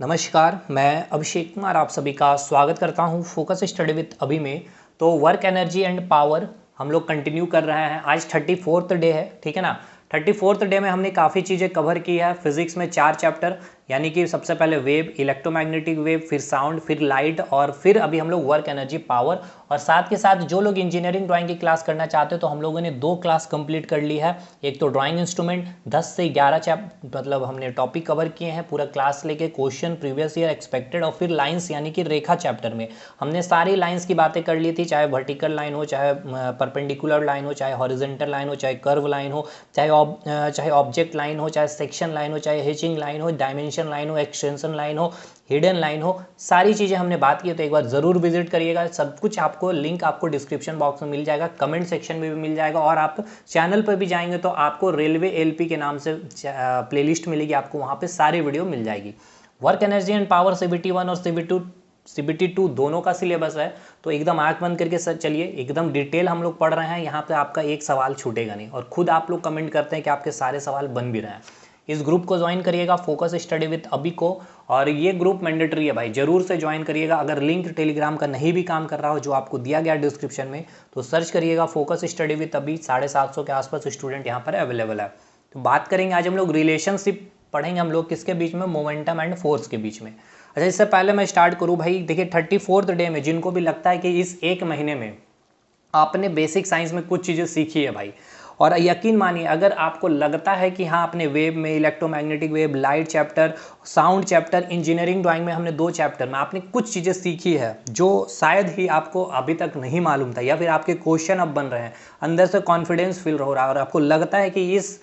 नमस्कार, मैं अभिषेक कुमार आप सभी का स्वागत करता हूं फोकस स्टडी विद अभी में। तो वर्क एनर्जी एंड पावर हम लोग कंटिन्यू कर रहे हैं। आज 34th डे है, ठीक है ना। 34th डे में हमने काफ़ी चीज़ें कवर की है। फिजिक्स में 4 चैप्टर, यानी कि सबसे पहले वेव, इलेक्ट्रोमैग्नेटिक वेव, फिर साउंड, फिर लाइट और फिर अभी हम लोग वर्क एनर्जी पावर। और साथ के साथ जो लोग इंजीनियरिंग ड्राइंग की क्लास करना चाहते हो तो हम लोगों ने 2 क्लास कंप्लीट कर ली है। एक तो ड्राइंग इंस्ट्रूमेंट 10 से 11 मतलब हमने टॉपिक कवर किए हैं, पूरा क्लास लेके क्वेश्चन प्रीवियस ईयर एक्सपेक्टेड, और फिर लाइंस यानी कि रेखा चैप्टर में हमने सारी लाइंस की बातें कर ली थी, चाहे वर्टिकल लाइन हो, चाहे परपेंडिकुलर लाइन हो, चाहे हॉरिजॉन्टल लाइन हो, चाहे कर्व लाइन हो, चाहे ऑब्जेक्ट लाइन हो, चाहे सेक्शन लाइन हो, चाहे हेचिंग लाइन हो, डायमेंशन लाइन हो, एक्सटेंशन लाइन हो, हिडन लाइन हो, सारी चीज़ें हमने बात की। तो एक बार ज़रूर विजिट करिएगा। सब कुछ आपको लिंक आपको डिस्क्रिप्शन बॉक्स में मिल जाएगा, कमेंट सेक्शन में भी मिल जाएगा, और आप चैनल पर भी जाएंगे तो आपको रेलवे एलपी के नाम से प्लेलिस्ट मिलेगी, आपको वहाँ पे सारी वीडियो मिल जाएगी। Work energy and power CBT 1 और CBT 2 दोनों का सिलेबस है, तो एकदम आंख बंद करके चलिए, एकदम डिटेल हम लोग पढ़ रहे हैं। यहाँ पे आपका एक सवाल छूटेगा नहीं, और खुद आप लोग कमेंट करते हैं कि आपके सारे सवाल बन भी रहे हैं। इस ग्रुप को ज्वाइन करिएगा, फोकस स्टडी विद अभी को, और ये ग्रुप मैंडेटरी है भाई, जरूर से ज्वाइन करिएगा। अगर लिंक टेलीग्राम का नहीं भी काम कर रहा हो जो आपको दिया गया डिस्क्रिप्शन में, तो सर्च करिएगा फोकस स्टडी विद अभी। 750 के आसपास स्टूडेंट यहाँ पर अवेलेबल है। तो बात करेंगे आज हम लोग रिलेशनशिप पढ़ेंगे हम लोग, किसके बीच में? मोमेंटम एंड फोर्स के बीच में। अच्छा, इससे पहले मैं स्टार्ट करूँ भाई, देखिए 34th डे में जिनको भी लगता है कि इस एक महीने में आपने बेसिक साइंस में कुछ चीज़ें सीखी है भाई, और यकीन मानिए अगर आपको लगता है कि हाँ आपने वेव में, electromagnetic wave, light chapter, sound chapter, engineering drawing में हमने 2 चैप्टर में आपने कुछ चीज़ें सीखी है जो शायद ही आपको अभी तक नहीं मालूम था, या फिर आपके क्वेश्चन अब बन रहे हैं, अंदर से कॉन्फिडेंस फील हो रहा है, और आपको लगता है कि इस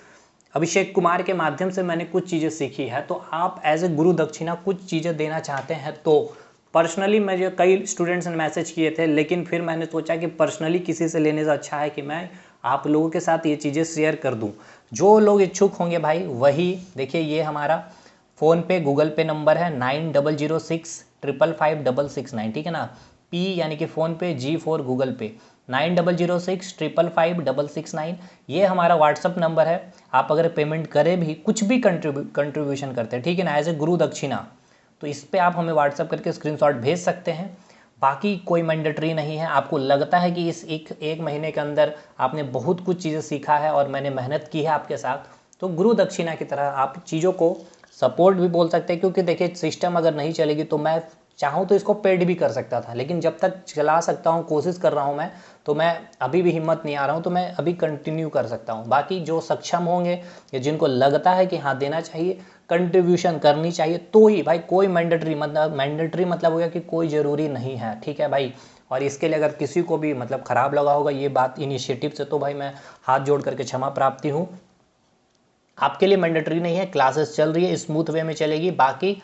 अभिषेक कुमार के माध्यम से मैंने कुछ चीज़ें सीखी है, तो आप एज ए गुरु दक्षिणा कुछ चीज़ें देना चाहते हैं। तो पर्सनली मुझे कई स्टूडेंट्स ने मैसेज किए थे, लेकिन फिर मैंने सोचा कि पर्सनली किसी से लेने से अच्छा है कि मैं आप लोगों के साथ ये चीज़ें शेयर कर दूं। जो लोग इच्छुक होंगे भाई वही, देखिए ये हमारा फ़ोन पे गूगल पे नंबर है 9006555669, ठीक है ना। P यानी कि फ़ोन पे, G फॉर गूगल पे, 9006555669, ये हमारा व्हाट्सअप नंबर है। आप अगर पेमेंट करें भी, कुछ भी कंट्रीब्यूशन करते हैं, ठीक है ना, एज ए गुरु दक्षिणा, तो इस पर आप हमें व्हाट्सअप करके स्क्रीनशॉट भेज सकते हैं। बाकी कोई मैंडेटरी नहीं है। आपको लगता है कि इस एक महीने के अंदर आपने बहुत कुछ चीज़ें सीखा है और मैंने मेहनत की है आपके साथ, तो गुरु दक्षिणा की तरह आप चीज़ों को सपोर्ट भी बोल सकते हैं, क्योंकि देखिए सिस्टम अगर नहीं चलेगी तो मैं चाहूँ तो इसको पेड भी कर सकता था, लेकिन जब तक चला सकता हूँ, कोशिश कर रहा हूँ मैं, तो मैं अभी भी हिम्मत नहीं आ रहा हूँ, तो मैं अभी कंटिन्यू कर सकता हूँ। बाकी जो सक्षम होंगे या जिनको लगता है कि हाँ देना चाहिए, कंट्रीब्यूशन करनी चाहिए, तो ही भाई, कोई मैंडेटरी मतलब हो गया कि कोई ज़रूरी नहीं है, ठीक है भाई। और इसके लिए अगर किसी को भी मतलब ख़राब लगा होगा ये बात इनिशिएटिव से, तो भाई मैं हाथ जोड़ करके क्षमा प्राप्ति हूँ। आपके लिए मैंडेटरी नहीं है, क्लासेस चल रही है, स्मूथ वे में चलेगी। बाकी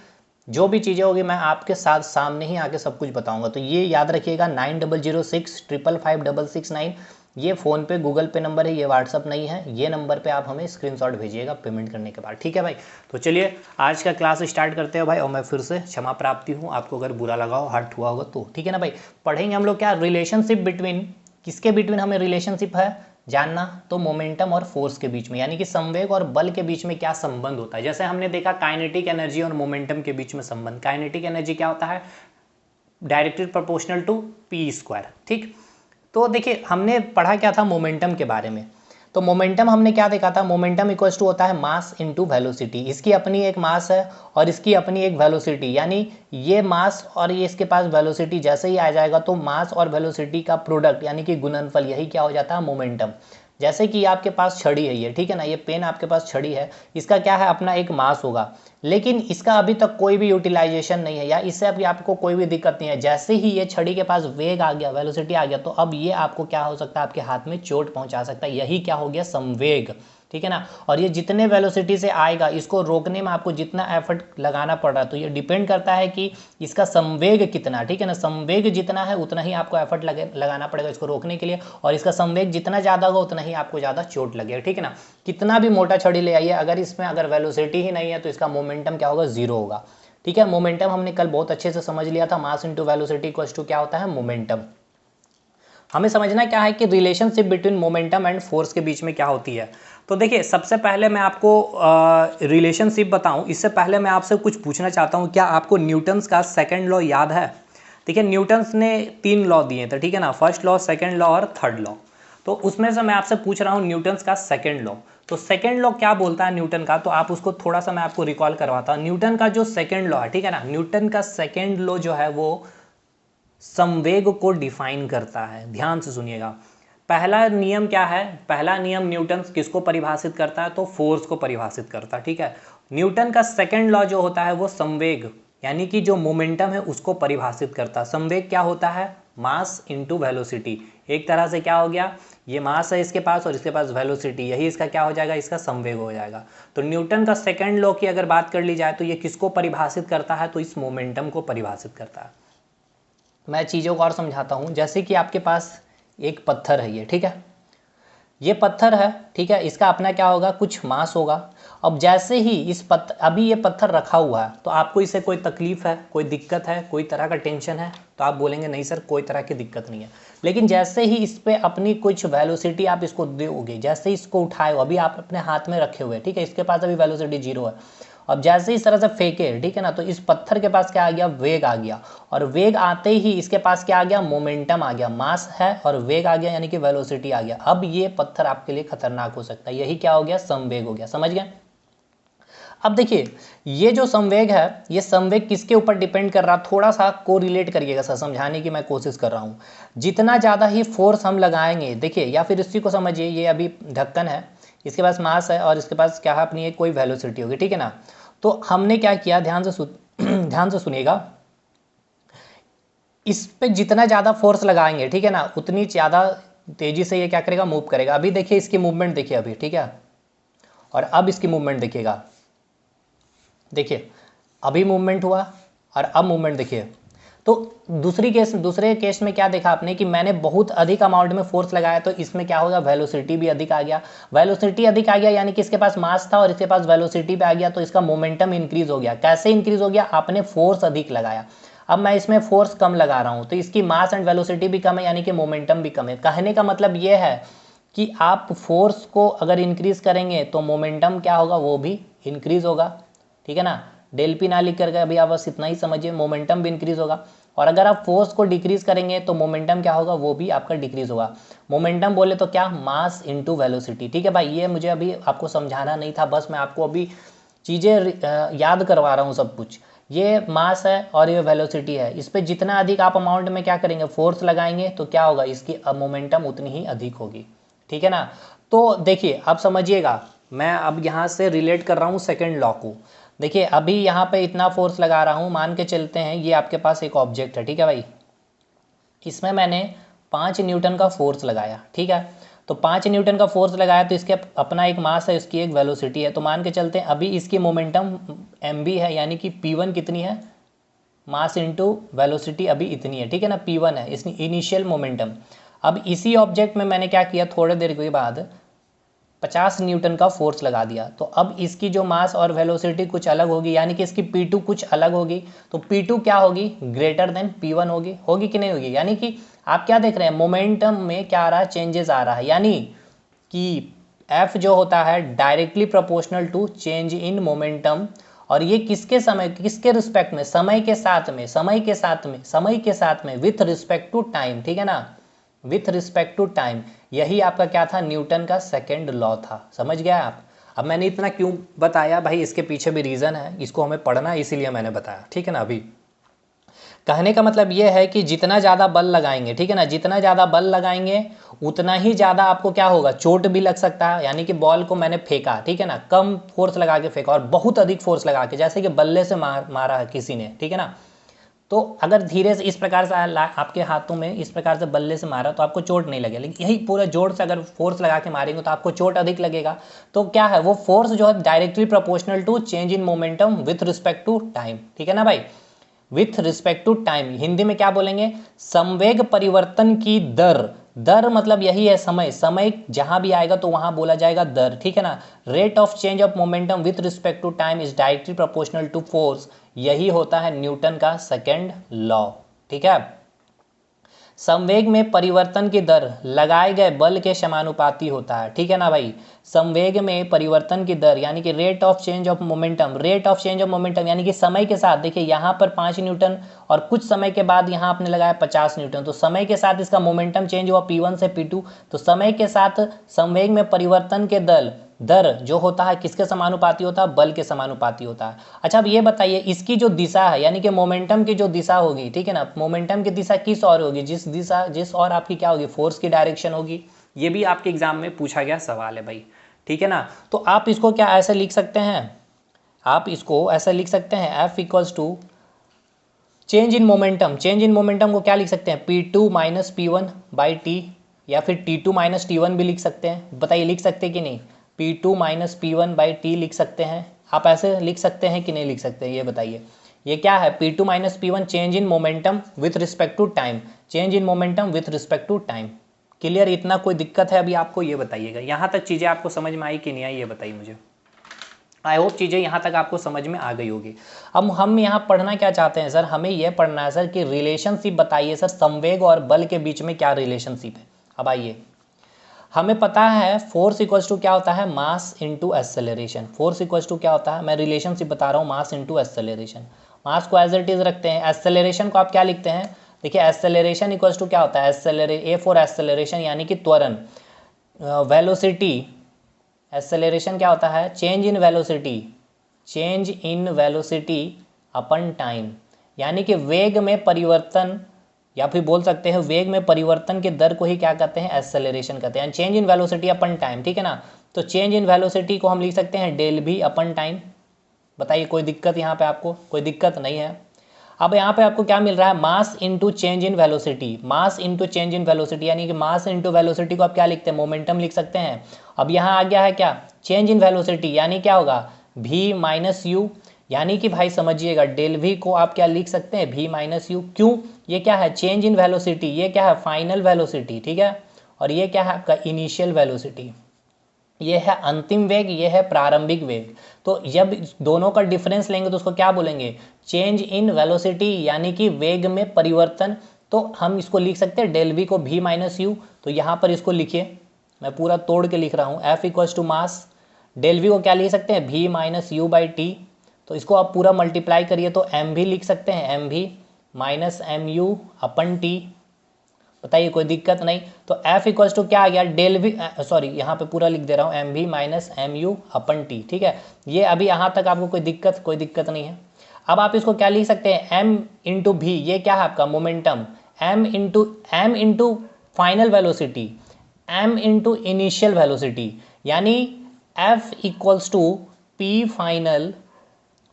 जो भी चीज़ें होगी मैं आपके साथ सामने ही आके सब कुछ बताऊंगा। तो ये याद रखिएगा, 9006555669, ये फ़ोन पे गूगल पे नंबर है, ये व्हाट्सअप नहीं है। ये नंबर पे आप हमें स्क्रीनशॉट भेजिएगा पेमेंट करने के बाद, ठीक है भाई। तो चलिए आज का क्लास स्टार्ट करते हैं भाई, और मैं फिर से क्षमा प्राप्ति हूँ आपको अगर बुरा लगा हो, हर्ट हुआ होगा तो, ठीक है ना भाई। पढ़ेंगे हम लोग क्या, रिलेशनशिप बिटवीन, किसके बिटवीन हमें रिलेशनशिप है जानना, तो मोमेंटम और फोर्स के बीच में, यानी कि संवेग और बल के बीच में क्या संबंध होता है। जैसे हमने देखा काइनेटिक एनर्जी और मोमेंटम के बीच में संबंध। काइनेटिक एनर्जी क्या होता है? डायरेक्टली प्रोपोर्शनल टू p², ठीक। तो देखिए हमने पढ़ा क्या था मोमेंटम के बारे में, तो मोमेंटम हमने क्या देखा था, मोमेंटम इक्वल्स टू होता है मास इनटू वेलोसिटी। इसकी अपनी एक मास है और इसकी अपनी एक वेलोसिटी, यानी ये मास और ये इसके पास वेलोसिटी जैसे ही आ जाएगा तो मास और वेलोसिटी का प्रोडक्ट यानी कि गुणनफल, यही क्या हो जाता है मोमेंटम। जैसे कि आपके पास छड़ी है ये, ठीक है ना, ये पेन आपके पास छड़ी है, इसका क्या है, अपना एक मास होगा, लेकिन इसका अभी तक कोई भी यूटिलाइजेशन नहीं है, या इससे अभी आपको कोई भी दिक्कत नहीं है। जैसे ही ये छड़ी के पास वेग आ गया, वेलोसिटी आ गया, तो अब ये आपको क्या हो सकता है, आपके हाथ में चोट पहुंचा सकता है। यही क्या हो गया, संवेग, ठीक है ना। और ये जितने वेलोसिटी से आएगा, इसको रोकने में आपको जितना एफर्ट लगाना पड़ रहा है, तो ये डिपेंड करता है कि इसका संवेग कितना, ठीक है ना। संवेग जितना है उतना ही आपको एफर्ट लगाना पड़ेगा इसको रोकने के लिए, और इसका संवेग जितना ज़्यादा होगा उतना ही आपको ज़्यादा चोट लगेगा, ठीक है ना। कितना भी मोटा छड़ी ले आइए, अगर इसमें अगर वेलोसिटी ही नहीं है तो इसका मोमेंटम क्या होगा, जीरो होगा, ठीक है। मोमेंटम हमने कल बहुत अच्छे से समझ लिया था, mass into velocity equals to क्या होता है, मोमेंटम। हमें समझना क्या है कि relationship between momentum and force के बीच में क्या होती है। तो देखिए सबसे पहले मैं आपको रिलेशनशिप बताऊं, इससे पहले मैं आपसे कुछ पूछना चाहता हूं, क्या आपको न्यूटन्स का सेकंड लॉ याद है? देखिए न्यूटन्स ने 3 लॉ दिए थे, ठीक है ना, फर्स्ट लॉ, सेकंड लॉ और थर्ड लॉ। तो उसमें से मैं आपसे पूछ रहा हूँ न्यूटन्स का सेकंड लॉ। तो सेकंड लॉ क्या बोलता है न्यूटन का, तो आप उसको थोड़ा सा मैं आपको रिकॉल करवाता हूँ। न्यूटन का जो सेकंड लॉ है, ठीक है ना, न्यूटन का सेकंड लॉ जो है वो संवेग को डिफाइन करता है। ध्यान से सुनिएगा। पहला नियम क्या है? पहला नियम न्यूटन किसको परिभाषित करता है? तो फोर्स को परिभाषित करता है, ठीक है। न्यूटन का सेकंड लॉ जो होता है वो संवेग यानी कि जो मोमेंटम है उसको परिभाषित करता है। संवेग क्या होता है? Mass into velocity. एक तरह से क्या हो गया, ये मास है इसके पास और इसके पास वेलोसिटी, यही इसका क्या हो जाएगा, इसका संवेग हो जाएगा। तो न्यूटन का सेकंड लॉ की अगर बात कर ली जाए तो ये किसको परिभाषित करता है? तो इस मोमेंटम को परिभाषित करता है। मैं चीज़ों को और समझाता हूँ। जैसे कि आपके पास एक पत्थर है ये, ठीक है, ये पत्थर है, ठीक है, इसका अपना क्या होगा, कुछ मास होगा। अब जैसे ही अभी ये पत्थर रखा हुआ है तो आपको इससे कोई तकलीफ है, कोई दिक्कत है, कोई तरह का टेंशन है? तो आप बोलेंगे नहीं सर कोई तरह की दिक्कत नहीं है। लेकिन जैसे ही इस पर अपनी कुछ वेलोसिटी आप इसको दोगे, जैसे ही इसको उठाए हो, अभी आप अपने हाथ में रखे हुए, ठीक है, इसके पास अभी वेलोसिटी 0 है। अब जैसे इस तरह से फेंके, ठीक है ना, तो इस पत्थर के पास क्या आ गया, वेग आ गया। और वेग आते ही इसके पास क्या आ गया, मोमेंटम आ गया। मास है और वेग आ गया यानी कि वेलोसिटी आ गया। अब ये पत्थर आपके लिए खतरनाक हो सकता है। यही क्या हो गया, संवेग हो गया। समझ गए? अब देखिए ये जो संवेग है, ये संवेग किसके ऊपर डिपेंड कर रहा है, थोड़ा सा कोरिलेट करिएगा सर, समझाने की मैं कोशिश कर रहा हूँ। जितना ज़्यादा ही फोर्स हम लगाएंगे, देखिए, या फिर इसी को समझिए, ये अभी ढक्कन है, इसके पास मास है और इसके पास क्या है, अपनी एक कोई वेलोसिटी होगी, ठीक है ना। तो हमने क्या किया, ध्यान से सुनिएगा, इस पे जितना ज़्यादा फोर्स लगाएंगे, ठीक है ना, उतनी ज़्यादा तेज़ी से ये क्या करेगा, मूव करेगा। अभी देखिए इसकी मूवमेंट देखिए अभी, ठीक है, और अब इसकी मूवमेंट देखिएगा। देखिए अभी मूवमेंट हुआ और अब मूवमेंट देखिए। तो दूसरे केस में क्या देखा आपने कि मैंने बहुत अधिक अमाउंट में फोर्स लगाया, तो इसमें क्या होगा, वेलोसिटी भी अधिक आ गया। वेलोसिटी अधिक आ गया यानी कि इसके पास मास था और इसके पास वेलोसिटी भी आ गया, तो इसका मोमेंटम इंक्रीज हो गया। कैसे इंक्रीज हो गया, आपने फोर्स अधिक लगाया। अब मैं इसमें फोर्स कम लगा रहा हूँ तो इसकी मास एंड वेलोसिटी भी कम है यानी कि मोमेंटम भी कम है। कहने का मतलब ये है कि आप फोर्स को अगर इंक्रीज करेंगे तो मोमेंटम क्या होगा, वो भी इंक्रीज होगा, ठीक है ना। डेल पी ना लिख करके अभी आप बस इतना ही समझिए, मोमेंटम भी इंक्रीज होगा। और अगर आप फोर्स को डिक्रीज करेंगे तो मोमेंटम क्या होगा, वो भी आपका डिक्रीज होगा। मोमेंटम बोले तो क्या, मास इनटू वेलोसिटी, ठीक है भाई। ये मुझे अभी आपको समझाना नहीं था, बस मैं आपको अभी चीज़ें याद करवा रहा हूँ सब कुछ। ये मास है और ये वेलोसिटी है, इस पर जितना अधिक आप अमाउंट में क्या करेंगे, फोर्स लगाएंगे, तो क्या होगा, इसकी मोमेंटम उतनी ही अधिक होगी, ठीक है ना। तो देखिए अब समझिएगा, मैं अब यहाँ से रिलेट कर रहा हूँ सेकेंड लॉ को। देखिए अभी यहाँ पे इतना फोर्स लगा रहा हूँ, मान के चलते हैं ये आपके पास एक ऑब्जेक्ट है, ठीक है भाई, इसमें मैंने 5 न्यूटन का फोर्स लगाया, ठीक है। तो 5 न्यूटन का फोर्स लगाया तो इसके अपना एक मास है, इसकी एक वेलोसिटी है। तो मान के चलते हैं अभी इसकी मोमेंटम mv है यानी कि p1 कितनी है, मास इंटू वेलोसिटी अभी इतनी है, ठीक है ना, p1 है इसकी इनिशियल मोमेंटम। अब इसी ऑब्जेक्ट में मैंने क्या किया, थोड़ी देर के बाद 50 न्यूटन का फोर्स लगा दिया। तो अब इसकी जो मास और वेलोसिटी कुछ अलग होगी यानी कि इसकी P2 कुछ अलग होगी। तो P2 क्या होगी, ग्रेटर देन P1 होगी कि नहीं होगी। यानी कि आप क्या देख रहे हैं, मोमेंटम में क्या आ रहा है, चेंजेस आ रहा है। यानी कि F जो होता है directly proportional to change in momentum. और ये किसके रिस्पेक्ट में, समय के साथ में विथ रिस्पेक्ट टू टाइम, ठीक है ना, विथ रिस्पेक्ट टू टाइम। यही आपका क्या था, न्यूटन का सेकंड लॉ था। समझ गया आप? अब मैंने इतना क्यों बताया भाई, इसके पीछे भी रीज़न है, इसको हमें पढ़ना है इसीलिए मैंने बताया, ठीक है ना। अभी कहने का मतलब ये है कि जितना ज़्यादा बल लगाएंगे, ठीक है ना, जितना ज़्यादा बल लगाएंगे उतना ही ज़्यादा आपको क्या होगा, चोट भी लग सकता है। यानी कि बॉल को मैंने फेंका, ठीक है ना, कम फोर्स लगा के फेंका और बहुत अधिक फोर्स लगा के, जैसे कि बल्ले से मारा है किसी ने, ठीक है ना। तो अगर धीरे से इस प्रकार से आपके हाथों में इस प्रकार से बल्ले से मारा तो आपको चोट नहीं लगेगी। लेकिन यही पूरा जोर से अगर फोर्स लगा के मारेंगे तो आपको चोट अधिक लगेगा। तो क्या है, वो फोर्स जो है directly proportional to change in momentum with respect to time, ठीक है ना भाई, with respect to time. Hindi में क्या बोलेंगे, संवेग परिवर्तन की दर। दर मतलब यही है समय, समय जहां भी आएगा तो वहां बोला जाएगा दर, ठीक है ना। Rate of change of momentum with respect to time is directly proportional to force. यही होता है न्यूटन का सेकंड लॉ, ठीक है। संवेग में परिवर्तन की दर लगाए गए बल के समानुपाती होता है, ठीक है ना भाई। संवेग में परिवर्तन की दर यानी कि rate of change of momentum, rate of change of momentum यानी कि समय के साथ, देखिए यहाँ पर 5 न्यूटन और कुछ समय के बाद यहाँ आपने लगाया 50 न्यूटन, तो समय के साथ इसका मोमेंटम चेंज हुआ P1 से P2, तो समय के साथ संवेग में परिवर्तन के दर जो होता है किसके समानुपाती होता है, बल के समानुपाती होता है। अच्छा अब ये बताइए इसकी जो दिशा है यानी कि मोमेंटम की जो दिशा होगी, ठीक है ना, मोमेंटम की दिशा किस और होगी, जिस और आपकी क्या होगी, फोर्स की डायरेक्शन होगी। ये भी आपके एग्जाम में पूछा गया सवाल है भाई, ठीक है ना। तो आप इसको क्या ऐसे लिख सकते हैं, आप इसको ऐसे लिख सकते हैं F equals to change in momentum, change in momentum को क्या लिख सकते हैं, P2 minus P1 by T, या फिर T2 माइनस T1 भी लिख सकते हैं। बताइए लिख सकते हैं कि नहीं, P2 minus P1 by T लिख सकते हैं, आप ऐसे लिख सकते हैं कि नहीं लिख सकते, ये बताइए। ये क्या है, P2 minus P1 change in momentum with respect to time, change in momentum with respect to time. Clear, इतना कोई दिक्कत है अभी आपको, ये बताइएगा। यहाँ तक चीज़ें आपको समझ में आई कि नहीं आई, ये बताइए मुझे। आई होप चीज़ें यहाँ तक आपको समझ में आ गई होगी। अब हम यहाँ पढ़ना क्या चाहते हैं सर, हमें यह पढ़ना है सर कि रिलेशनशिप बताइए सर, संवेग और बल के बीच में क्या रिलेशनशिप है। अब आइए, हमें पता है फोर्स इक्वल्स टू क्या होता है, mass into acceleration. Force equals to क्या होता है, मैं रिलेशनशिप बता रहा हूँ, मास इनटू एक्सेलरेशन। मास को एज इट इज रखते हैं, एक्सेलरेशन को आप क्या लिखते हैं, देखिए एक्सेलरेशन इक्वल्स टू क्या होता है, ए फॉर एक्सेलरेशन यानी कि त्वरण, वेलोसिटी, एक्सेलरेशन क्या होता है, change in velocity, change in velocity upon time, यानी कि वेग में परिवर्तन, या फिर बोल सकते हैं वेग में परिवर्तन के दर को ही क्या कहते हैं, एक्सेलरेशन कहते हैं, change in velocity upon time, ठीक है ना। तो चेंज इन वेलोसिटी को हम लिख सकते हैं डेल भी अपन टाइम। बताइए कोई दिक्कत यहाँ पे, आपको कोई दिक्कत नहीं है। अब यहाँ पे आपको क्या मिल रहा है, mass into change in velocity, mass into change in velocity, यानी कि मास इनटू वेलोसिटी को आप क्या लिखते हैं, मोमेंटम लिख सकते हैं। अब यहाँ आ गया है क्या, चेंज इन वेलोसिटी, यानी क्या होगा, v माइनस यू, यानी कि भाई समझिएगा डेल वी को आप क्या लिख सकते हैं, v माइनस यू। क्यों, ये क्या है, चेंज इन वेलोसिटी, ये क्या है, फाइनल वेलोसिटी, ठीक है, और ये क्या है आपका इनिशियल वेलोसिटी, ये है अंतिम वेग, ये है प्रारंभिक वेग। तो जब दोनों का डिफरेंस लेंगे तो उसको क्या बोलेंगे, चेंज इन वेलोसिटी, यानी कि वेग में परिवर्तन। तो हम इसको लिख सकते हैं डेल वी को v माइनस यू। तो यहाँ पर इसको लिखिए, मैं पूरा तोड़ के लिख रहा हूँ, F equals to mass, del v को क्या लिख सकते हैं, v minus u by t. तो इसको आप पूरा मल्टीप्लाई करिए तो एम भी लिख सकते हैं, m v minus m u upon t. बताइए कोई दिक्कत नहीं। तो F इक्वल्स टू क्या आ गया, डेल वी, सॉरी यहाँ पे पूरा लिख दे रहा हूँ, m v minus m u upon t, ठीक है। ये अभी यहाँ तक आपको कोई दिक्कत नहीं है। अब आप इसको क्या लिख सकते हैं, m इंटू भी, ये क्या है आपका momentum, m into final velocity, m into initial velocity, यानी F equals to P final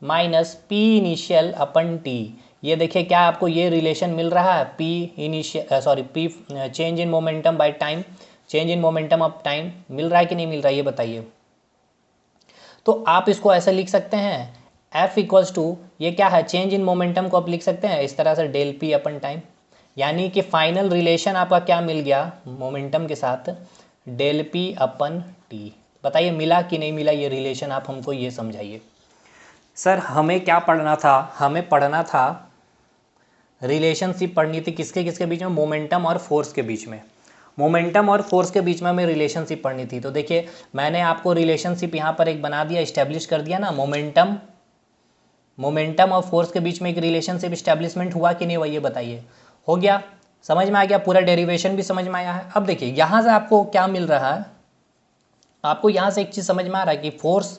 minus P initial upon T. ये देखिए क्या आपको ये रिलेशन मिल रहा है, P change in momentum by time, change in momentum of time मिल रहा है कि नहीं मिल रहा है, ये बताइए। तो आप इसको ऐसे लिख सकते हैं, F इक्वल्स टू ये क्या है, चेंज इन मोमेंटम को आप लिख सकते हैं इस तरह से डेल पी अपन टाइम, यानी कि फाइनल रिलेशन आपका क्या मिल गया मोमेंटम के साथ, डेल पी अपन टी। बताइए मिला कि नहीं मिला ये रिलेशन, आप हमको ये समझाइए। सर हमें क्या पढ़ना था, हमें पढ़ना था रिलेशनशिप पढ़नी थी किसके किसके बीच में, मोमेंटम और फोर्स के बीच में, मोमेंटम और फोर्स के बीच में हमें रिलेशनशिप पढ़नी थी। तो देखिए मैंने आपको रिलेशनशिप यहाँ पर एक बना दिया, इस्टेब्लिश कर दिया ना, मोमेंटम और फोर्स के बीच में एक रिलेशनशिप इस्टेब्लिशमेंट हुआ कि नहीं हुआ, ये बताइए। हो गया, समझ में आ गया, पूरा डेरिवेशन भी समझ में आया है। अब देखिए यहाँ से आपको क्या मिल रहा है, आपको यहाँ से एक चीज़ समझ में आ रहा है कि फोर्स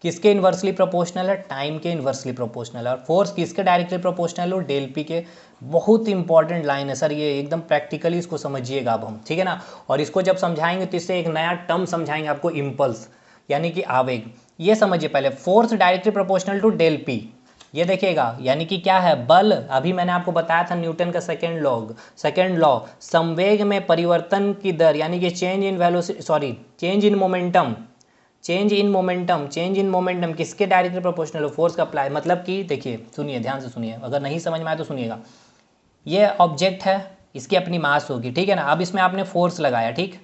किसके इन्वर्सली प्रोपोर्शनल है, टाइम के इन्वर्सली प्रोपोर्शनल है, और फोर्स किसके डायरेक्टली प्रोपोर्शनल है, डेल पी के। बहुत इंपॉर्टेंट लाइन है सर ये, एकदम प्रैक्टिकली इसको समझिएगा अब हम, ठीक है ना। और इसको जब समझाएंगे तो इससे एक नया टर्म समझाएंगे आपको, इम्पल्स यानी कि आवेग। ये समझिए पहले, force directly proportional to del p, ये देखिएगा, यानी कि क्या है, बल। अभी मैंने आपको बताया था न्यूटन का सेकेंड लॉ, संवेग में परिवर्तन की दर, यानी कि चेंज इन मोमेंटम किसके डायरेक्टली प्रोपोर्शनल हो, फोर्स का अप्लाई। मतलब कि देखिए सुनिए, ध्यान से सुनिए, अगर नहीं समझ में आए तो सुनिएगा। ये ऑब्जेक्ट है, इसकी अपनी मास होगी, ठीक है ना। अब इसमें आपने फोर्स लगाया, ठीक,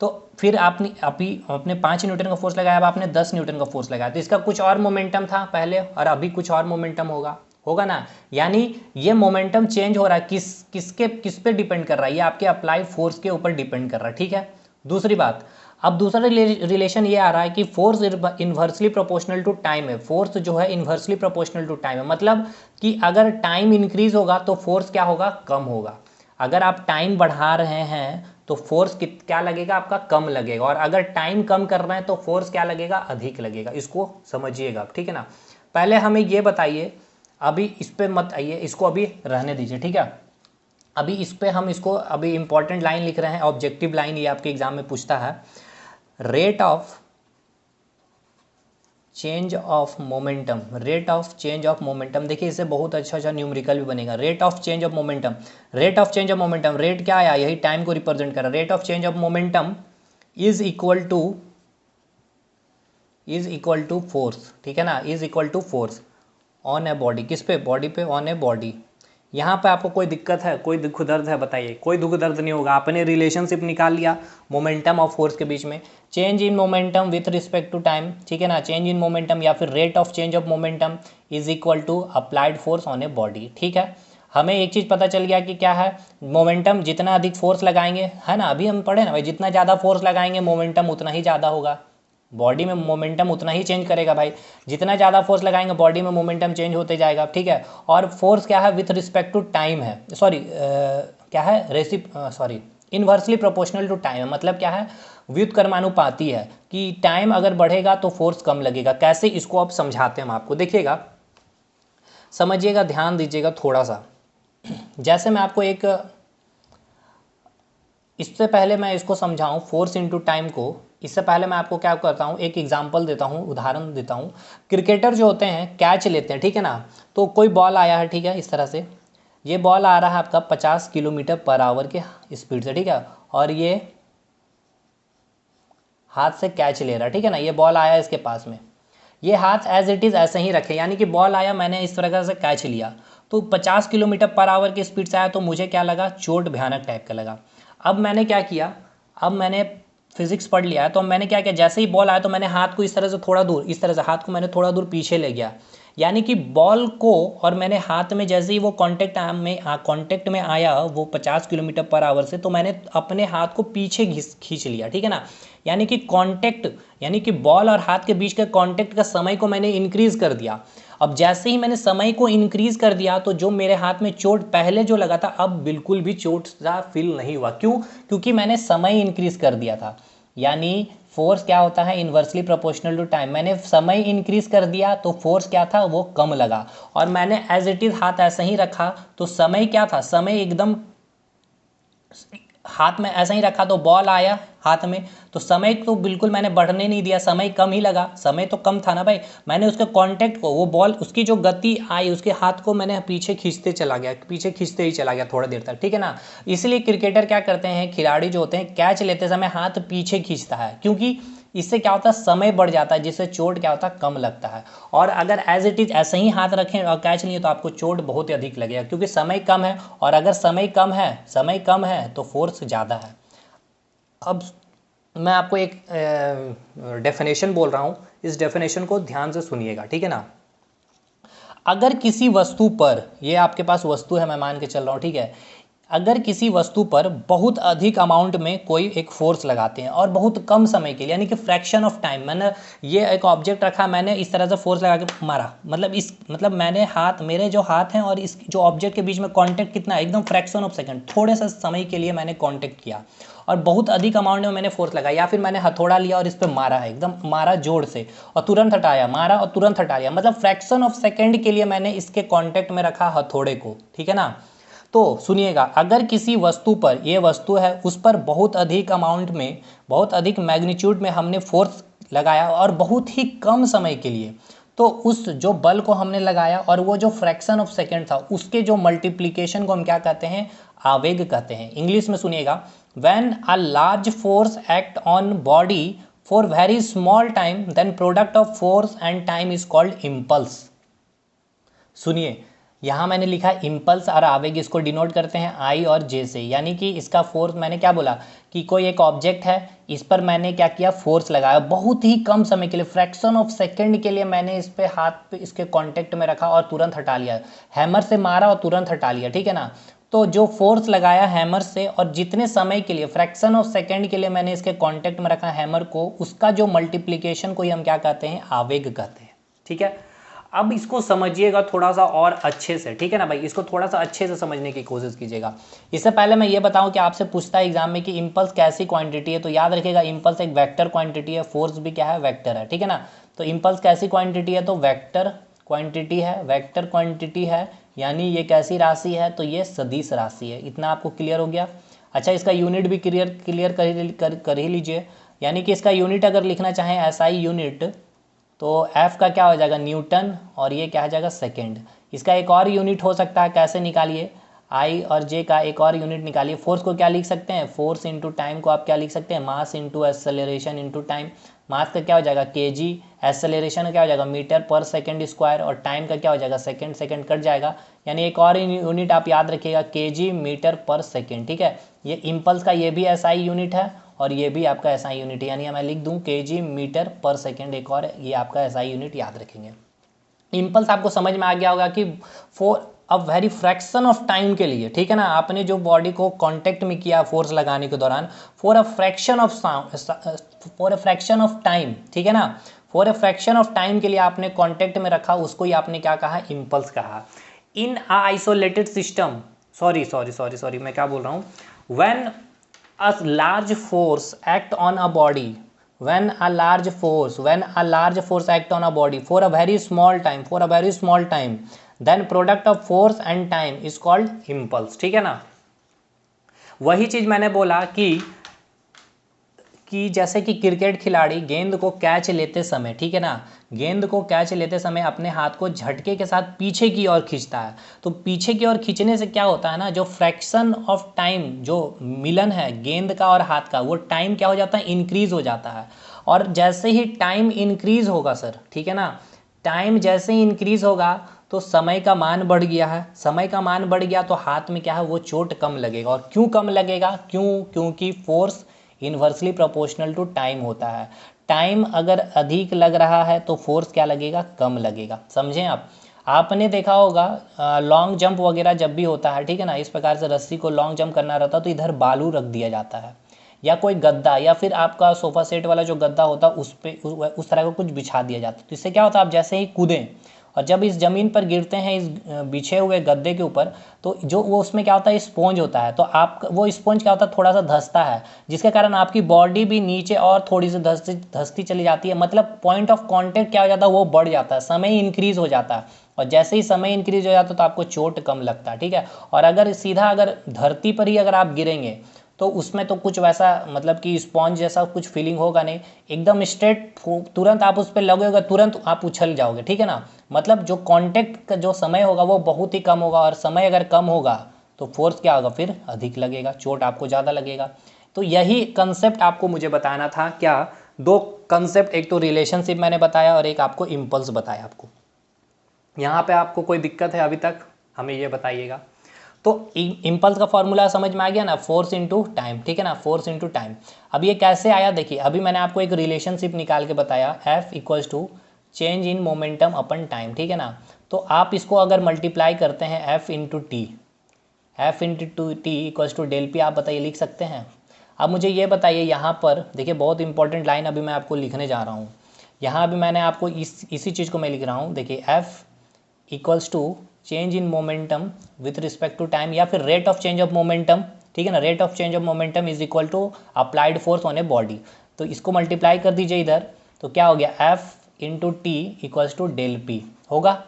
तो फिर आपने 5 न्यूटन का फोर्स लगाया, अब आपने 10 न्यूटन का फोर्स लगाया, तो इसका कुछ और मोमेंटम था पहले और अभी कुछ और मोमेंटम होगा होगा ना। यानी ये मोमेंटम चेंज हो रहा है, किस पे डिपेंड कर रहा है, ये आपके अप्लाइड फोर्स के ऊपर डिपेंड कर रहा है, ठीक है। दूसरी बात, अब दूसरा रिलेशन ये आ रहा है कि force inversely proportional to time है। फोर्स जो है इन्वर्सली प्रोपोर्शनल टू टाइम है, मतलब कि अगर टाइम इंक्रीज होगा तो फोर्स क्या होगा, कम होगा। अगर आप टाइम बढ़ा रहे हैं तो फोर्स क्या लगेगा आपका, कम लगेगा। और अगर टाइम कम कर रहे हैं तो फोर्स क्या लगेगा, अधिक लगेगा। इसको समझिएगा, ठीक है ना। पहले हमें ये बताइए, अभी इस पे मत आइए, इसको अभी रहने दीजिए, ठीक है। अभी इस पे हम इसको अभी इंपॉर्टेंट लाइन लिख रहे हैं, ऑब्जेक्टिव लाइन, ये आपके एग्जाम में पूछता है। Rate of change of momentum, rate of change of momentum, देखिए इससे बहुत अच्छा न्यूमेरिकल भी बनेगा। Rate of change of momentum, rate of change of momentum, rate क्या आया, यही टाइम को रिप्रेजेंट कर रहा है। Rate of change of momentum is equal to force, ठीक है ना, is equal to force on a body, किस पे, बॉडी पे, ऑन ए बॉडी। यहाँ पे आपको कोई दिक्कत है, कोई दुख दर्द है, बताइए। कोई दुख दर्द नहीं होगा, आपने रिलेशनशिप निकाल लिया मोमेंटम और फोर्स के बीच में। Change in momentum with respect to time, ठीक है ना, चेंज इन मोमेंटम या फिर rate of change of momentum is equal to applied force on a body, ठीक है। हमें एक चीज़ पता चल गया कि क्या है, मोमेंटम जितना अधिक फोर्स लगाएंगे, है ना, अभी हम पढ़े ना भाई, जितना ज़्यादा फोर्स लगाएंगे मोमेंटम उतना ही ज़्यादा होगा, बॉडी में मोमेंटम उतना ही चेंज करेगा भाई। जितना ज़्यादा फोर्स लगाएंगे बॉडी में मोमेंटम चेंज होते जाएगा, ठीक है। और फोर्स क्या है, विथ रिस्पेक्ट टू टाइम है, सॉरी क्या है, इन्वर्सली प्रोपोर्शनल टू टाइम है, मतलब क्या है, व्युत्क्रमानुपाती है कि टाइम अगर बढ़ेगा तो फोर्स कम लगेगा। कैसे, इसको अब समझाते हैं हम आपको, देखिएगा, समझिएगा, ध्यान दीजिएगा थोड़ा सा। जैसे मैं आपको एक, इससे पहले मैं इसको समझाऊं फोर्स इनटू टाइम को, इससे पहले मैं आपको क्या करता हूं, एक एग्जांपल देता हूं, उदाहरण देता हूं। क्रिकेटर जो होते हैं कैच लेते हैं, ठीक है ना, तो कोई बॉल आया है, ठीक है, इस तरह से ये बॉल आ रहा है आपका 50 किलोमीटर पर आवर के स्पीड से, ठीक है, और ये हाथ से कैच ले रहा है, ठीक है ना, ये बॉल आया इसके पास में, ये हाथ एज इट इज़ ऐसे ही रखे, यानी कि बॉल आया, मैंने इस तरह से कैच लिया, तो 50 किलोमीटर पर आवर की स्पीड से आया, तो मुझे क्या लगा, चोट भयानक टाइप का लगा। अब मैंने क्या किया, अब मैंने फिजिक्स पढ़ लिया है, तो मैंने क्या किया, जैसे ही बॉल आया तो मैंने हाथ को इस तरह से थोड़ा दूर, इस तरह से हाथ को मैंने थोड़ा दूर पीछे ले गया, यानी कि बॉल को, और मैंने हाथ में जैसे ही वो कांटेक्ट में आया वो 50 किलोमीटर पर आवर से, तो मैंने अपने हाथ को पीछे खींच लिया, ठीक है ना। यानी कि कांटेक्ट, यानी कि बॉल और हाथ के बीच के कांटेक्ट का समय को मैंने इंक्रीज कर दिया। अब जैसे ही मैंने समय को इंक्रीज कर दिया तो जो मेरे हाथ में चोट पहले जो लगा था, अब बिल्कुल भी चोट सा फील नहीं हुआ। क्यों, क्योंकि मैंने समय इंक्रीज कर दिया था। यानी फोर्स क्या होता है, इन्वर्सली प्रोपोर्शनल टू टाइम। मैंने समय इंक्रीज कर दिया तो फोर्स क्या था, वो कम लगा, और मैंने एज इट इज हाथ ऐसे ही रखा तो समय क्या था, समय एकदम हाथ में ऐसा ही रखा तो बॉल आया हाथ में, तो समय तो बिल्कुल मैंने बढ़ने नहीं दिया, समय कम ही लगा, समय तो कम था ना भाई। मैंने उसके कांटेक्ट को, वो बॉल उसकी जो गति आई उसके हाथ को मैंने पीछे खींचते चला गया, पीछे खींचते ही चला गया थोड़ा देर तक, ठीक है ना। इसलिए क्रिकेटर क्या करते हैं, खिलाड़ी जो होते हैं, कैच लेते समय हाथ पीछे खींचता है, क्योंकि इससे क्या होता है, समय बढ़ जाता है, जिससे चोट क्या होता है, कम लगता है। और अगर एज इट इज ऐसे ही हाथ रखें और कैच लिए तो आपको चोट बहुत ही अधिक लगेगा, क्योंकि समय कम है, और अगर समय कम है तो फोर्स ज़्यादा है। अब मैं आपको एक डेफिनेशन बोल रहा हूँ, इस डेफिनेशन को ध्यान से सुनिएगा, ठीक है ना। अगर किसी वस्तु पर, ये आपके पास वस्तु है, मैं मान के चल रहा हूँ, ठीक है, अगर किसी वस्तु पर बहुत अधिक अमाउंट में कोई एक फोर्स लगाते हैं और बहुत कम समय के लिए, यानी कि फ्रैक्शन ऑफ टाइम, मैंने ये एक ऑब्जेक्ट रखा, मैंने इस तरह से फोर्स लगा के मारा, मतलब मैंने हाथ, मेरे जो हाथ हैं और इस जो ऑब्जेक्ट के बीच में कांटेक्ट कितना है, एकदम फ्रैक्शन ऑफ सेकंड, थोड़े से समय के लिए मैंने कांटेक्ट किया और बहुत अधिक अमाउंट में मैंने फोर्स लगाया, या फिर मैंने हथौड़ा लिया और इस पर मारा है, एकदम मारा जोर से और तुरंत हटाया, मारा और तुरंत हटा लिया, मतलब फ्रैक्शन ऑफ सेकंड के लिए मैंने इसके कांटेक्ट में रखा हथौड़े को, ठीक है ना। तो सुनिएगा, अगर किसी वस्तु पर, ये वस्तु है, उस पर बहुत अधिक अमाउंट में, बहुत अधिक मैग्नीट्यूड में हमने फोर्स लगाया और बहुत ही कम समय के लिए, तो उस जो बल को हमने लगाया और वो जो फ्रैक्शन ऑफ सेकंड था, उसके जो मल्टीप्लिकेशन को हम क्या कहते हैं, आवेग कहते हैं। इंग्लिश में सुनिएगा, when a large force act on body for very small time then product of force and time is called impulse. सुनिए, यहाँ मैंने लिखा इम्पल्स और आवेग, इसको डिनोट करते हैं आई और जे से, यानी कि इसका फोर्स, मैंने क्या बोला कि कोई एक ऑब्जेक्ट है, इस पर मैंने क्या किया, फोर्स लगाया, बहुत ही कम समय के लिए, फ्रैक्शन ऑफ सेकंड के लिए मैंने इस पे हाथ पे इसके कांटेक्ट में रखा और तुरंत हटा लिया, हैमर से मारा और तुरंत हटा लिया, ठीक है ना। तो जो फोर्स लगाया हैमर से और जितने समय के लिए, फ्रैक्शन ऑफ सेकंड के लिए मैंने इसके कांटेक्ट में रखा हैमर को, उसका जो मल्टीप्लिकेशन को ही हम क्या कहते हैं, आवेग कहते हैं, ठीक है। अब इसको समझिएगा थोड़ा सा और अच्छे से, ठीक है ना भाई, इसको थोड़ा सा अच्छे से समझने की कोशिश कीजिएगा। इससे पहले मैं ये बताऊं कि आपसे पूछता है एग्जाम में कि इम्पल्स कैसी क्वांटिटी है, तो याद रखिएगा इम्पल्स एक वेक्टर क्वांटिटी है, फोर्स भी क्या है, वेक्टर है, ठीक है ना। तो इम्पल्स कैसी क्वांटिटी है, तो वेक्टर क्वांटिटी है, वेक्टर क्वांटिटी है, यानी ये कैसी राशि है, तो ये सदिश राशि है। इतना आपको क्लियर हो गया। अच्छा, इसका यूनिट भी क्लियर कर ही लीजिए, यानी कि इसका यूनिट अगर लिखना चाहें एसआई यूनिट, तो एफ का क्या हो जाएगा, न्यूटन, और ये क्या हो जाएगा, सेकेंड। इसका एक और यूनिट हो सकता है, कैसे निकालिए, आई और जे का एक और यूनिट निकालिए। फोर्स को क्या लिख सकते हैं, फोर्स इंटू टाइम को आप क्या लिख सकते हैं, mass into acceleration into time. Mass का क्या हो जाएगा, केजी, एक्सेलरेशन का क्या हो जाएगा, मीटर पर सेकंड स्क्वायर, और टाइम का क्या हो जाएगा, सेकंड, सेकंड कट जाएगा, यानी एक और यूनिट आप याद रखिएगा, केजी मीटर पर सेकंड, ठीक है। ये इम्पल्स का ये भी एसआई यूनिट है और ये भी आपका एसआई यूनिट है, यानी मैं लिख दूं केजी मीटर पर सेकंड, एक और ये आपका एसआई यूनिट याद रखेंगे। इम्पल्स आपको समझ में आ गया होगा कि for a very fraction of time के लिए, ठीक है ना, आपने जो बॉडी को कांटेक्ट में किया फोर्स लगाने के दौरान, for a fraction of time, ठीक है ना, for a fraction of time के लिए आपने कांटेक्ट में रखा, उसको ही आपने क्या कहा, इम्पल्स कहा। इन अ आइसोलेटेड सिस्टम, सॉरी मैं क्या बोल रहा हूँ, when a large force act on a body, when a large force act on a body for a very small time, then product of force and time is called impulse, ठीक है ना। वही चीज मैंने बोला कि जैसे कि क्रिकेट खिलाड़ी गेंद को कैच लेते समय, ठीक है ना, गेंद को कैच लेते समय अपने हाथ को झटके के साथ पीछे की ओर खींचता है, तो पीछे की ओर खींचने से क्या होता है ना, जो फ्रैक्शन ऑफ टाइम, जो मिलन है गेंद का और हाथ का, वो टाइम क्या हो जाता है, इंक्रीज हो जाता है। और जैसे ही टाइम इंक्रीज होगा सर, ठीक है ना, टाइम जैसे ही इंक्रीज होगा तो समय का मान बढ़ गया है, समय का मान बढ़ गया तो हाथ में क्या है, वो चोट कम लगेगा। और क्यों कम लगेगा, क्योंकि force inversely proportional to time होता है। टाइम अगर अधिक लग रहा है तो फोर्स क्या लगेगा, कम लगेगा। समझें आप, आपने देखा होगा लॉन्ग जंप वगैरह जब भी होता है, ठीक है ना, इस प्रकार से रस्सी को लॉन्ग जंप करना रहता है तो इधर बालू रख दिया जाता है, या कोई गद्दा, या फिर आपका सोफा सेट वाला जो गद्दा होता है उस पे उस तरह का कुछ बिछा दिया जाता है। तो इससे क्या होता है, आप जैसे ही कूदें और जब इस ज़मीन पर गिरते हैं इस बिछे हुए गद्दे के ऊपर, तो जो वो उसमें क्या होता है, स्पॉन्ज होता है, तो आप वो स्पॉन्ज क्या होता है, थोड़ा सा धंसता है, जिसके कारण आपकी बॉडी भी नीचे और थोड़ी सी धंसती चली जाती है, मतलब पॉइंट ऑफ कांटेक्ट क्या हो जाता है, वो बढ़ जाता है, समय इंक्रीज हो जाता है। और जैसे ही समय इंक्रीज हो जाता है तो आपको चोट कम लगता है, ठीक है। और अगर सीधा अगर धरती पर ही अगर आप गिरेंगे तो उसमें तो कुछ वैसा मतलब कि स्पॉन्ज जैसा कुछ फीलिंग होगा नहीं, एकदम स्ट्रेट, तुरंत आप उस पर लगोगे तुरंत आप उछल जाओगे, ठीक है ना। मतलब जो कांटेक्ट का जो समय होगा वो बहुत ही कम होगा, और समय अगर कम होगा तो फोर्स क्या होगा, फिर अधिक लगेगा, चोट आपको ज़्यादा लगेगा। तो यही कंसेप्ट आपको मुझे बताना था। क्या, दो कंसेप्ट, एक तो रिलेशनशिप मैंने बताया और एक आपको इम्पल्स बताया। आपको यहाँ पे आपको कोई दिक्कत है अभी तक, हमें ये बताइएगा। तो इम्पल्स का फॉर्मूला समझ में आ गया ना, फोर्स इंटू टाइम, ठीक है ना, फोर्स इंटू टाइम। अब ये कैसे आया देखिए, अभी मैंने आपको एक रिलेशनशिप निकाल के बताया, F equals to change in momentum upon time, ठीक है ना। तो आप इसको अगर मल्टीप्लाई करते हैं F into t equals to del p, आप बताइए लिख सकते हैं। अब मुझे ये बताइए, यहाँ पर देखिए बहुत इंपॉर्टेंट लाइन अभी मैं आपको लिखने जा रहा हूँ। यहाँ अभी मैंने आपको इसी चीज़ को मैं लिख रहा हूँ, देखिए F equals to change in momentum with respect to time, या फिर rate of change of momentum, ठीक है ना, rate of change of momentum is equal to applied force on a body. तो इसको मल्टीप्लाई कर दीजिए इधर, तो क्या हो गया, F into t equals to del p होगा।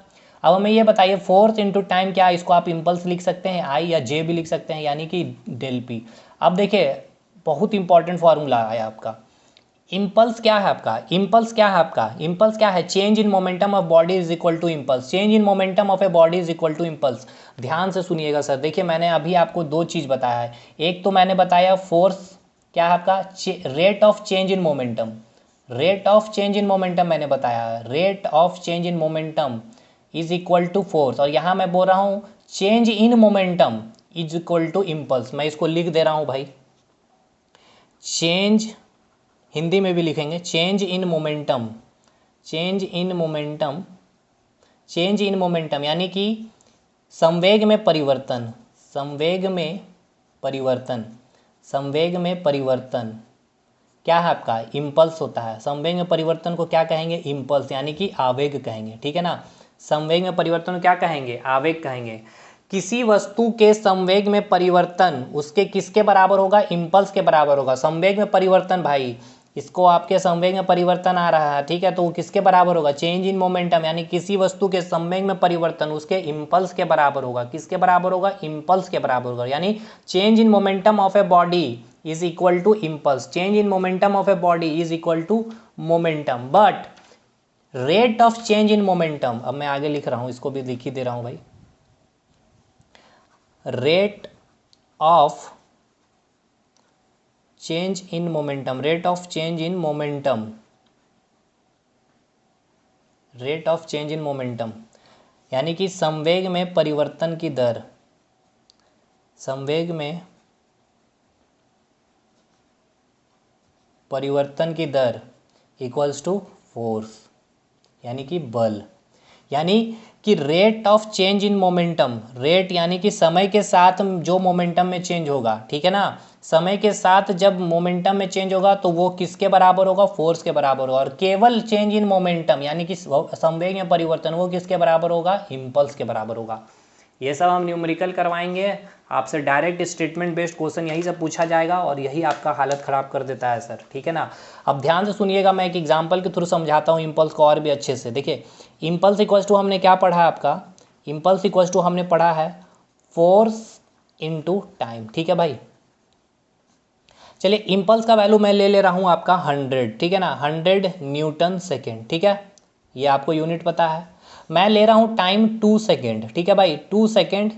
अब हमें ये बताइए फोर्स इंटू टाइम क्या है, इसको आप इम्पल्स लिख सकते हैं, आई या जे भी लिख सकते हैं, यानी कि डेल पी। अब देखिए बहुत इंपॉर्टेंट फार्मूला है आपका, इम्पल्स क्या है आपका, इम्पल्स क्या है, change in momentum of body is equal to impulse, change in momentum of a body is equal to impulse. ध्यान से सुनिएगा सर, देखिए मैंने अभी आपको दो चीज़ बताया है, एक तो मैंने बताया फोर्स क्या है आपका, rate of change in momentum, rate of change in momentum मैंने बताया है, rate of change in momentum is equal to force, और यहाँ मैं बोल रहा हूँ change in momentum is equal to impulse. मैं इसको लिख दे रहा हूँ भाई, चेंज, हिंदी में भी लिखेंगे change in momentum, change in momentum, change in momentum यानी कि संवेग में परिवर्तन, संवेग में परिवर्तन, संवेग में परिवर्तन क्या है आपका, इम्पल्स होता है। संवेग में परिवर्तन को क्या कहेंगे, इम्पल्स यानी कि आवेग कहेंगे, ठीक है ना। संवेग में परिवर्तन को क्या कहेंगे, आवेग कहेंगे। किसी वस्तु के संवेग में परिवर्तन उसके किसके बराबर होगा, इम्पल्स के बराबर होगा। संवेग में परिवर्तन भाई, इसको आपके संवेग में परिवर्तन आ रहा है, ठीक है, तो वो किसके बराबर होगा, चेंज इन मोमेंटम, यानी किसी वस्तु के संवेग में परिवर्तन उसके इम्पल्स के बराबर होगा। किसके बराबर होगा, इम्पल्स के बराबर होगा। यानी change in momentum of a body is equal to impulse, change in momentum of a body is equal to momentum, but rate of change in momentum, अब मैं आगे लिख रहा हूं, इसको भी लिख ही दे रहा हूं भाई, rate of change in momentum, rate of change in momentum, rate of change in momentum यानी कि संवेग में परिवर्तन की दर, संवेग में परिवर्तन की दर इक्वल्स टू फोर्स यानी कि बल, यानी कि rate of change in momentum, rate यानी कि समय के साथ जो मोमेंटम में चेंज होगा, ठीक है ना, समय के साथ जब मोमेंटम में चेंज होगा तो वो किसके बराबर होगा, फोर्स के बराबर होगा। और केवल चेंज इन मोमेंटम यानी कि संवेग में परिवर्तन वो किसके बराबर होगा, इम्पल्स के बराबर होगा। ये सब हम न्यूमेरिकल करवाएंगे, आपसे डायरेक्ट स्टेटमेंट बेस्ड क्वेश्चन यही सब पूछा जाएगा और यही आपका हालत ख़राब कर देता है सर, ठीक है ना। अब ध्यान से सुनिएगा, मैं एक एग्जांपल के थ्रू समझाता हूँ इम्पल्स को और भी अच्छे से। देखिए इम्पल्स इक्वल्स टू हमने क्या पढ़ा है आपका, इम्पल्स इक्वल्स टू हमने पढ़ा है फोर्स इनटू टाइम, ठीक है भाई। चलिए इम्पल्स का वैल्यू मैं ले रहा हूँ आपका 100, ठीक है ना, 100 न्यूटन सेकेंड, ठीक है, ये आपको यूनिट पता है। मैं ले रहा हूँ टाइम 2 सेकेंड, ठीक है भाई, 2 सेकेंड,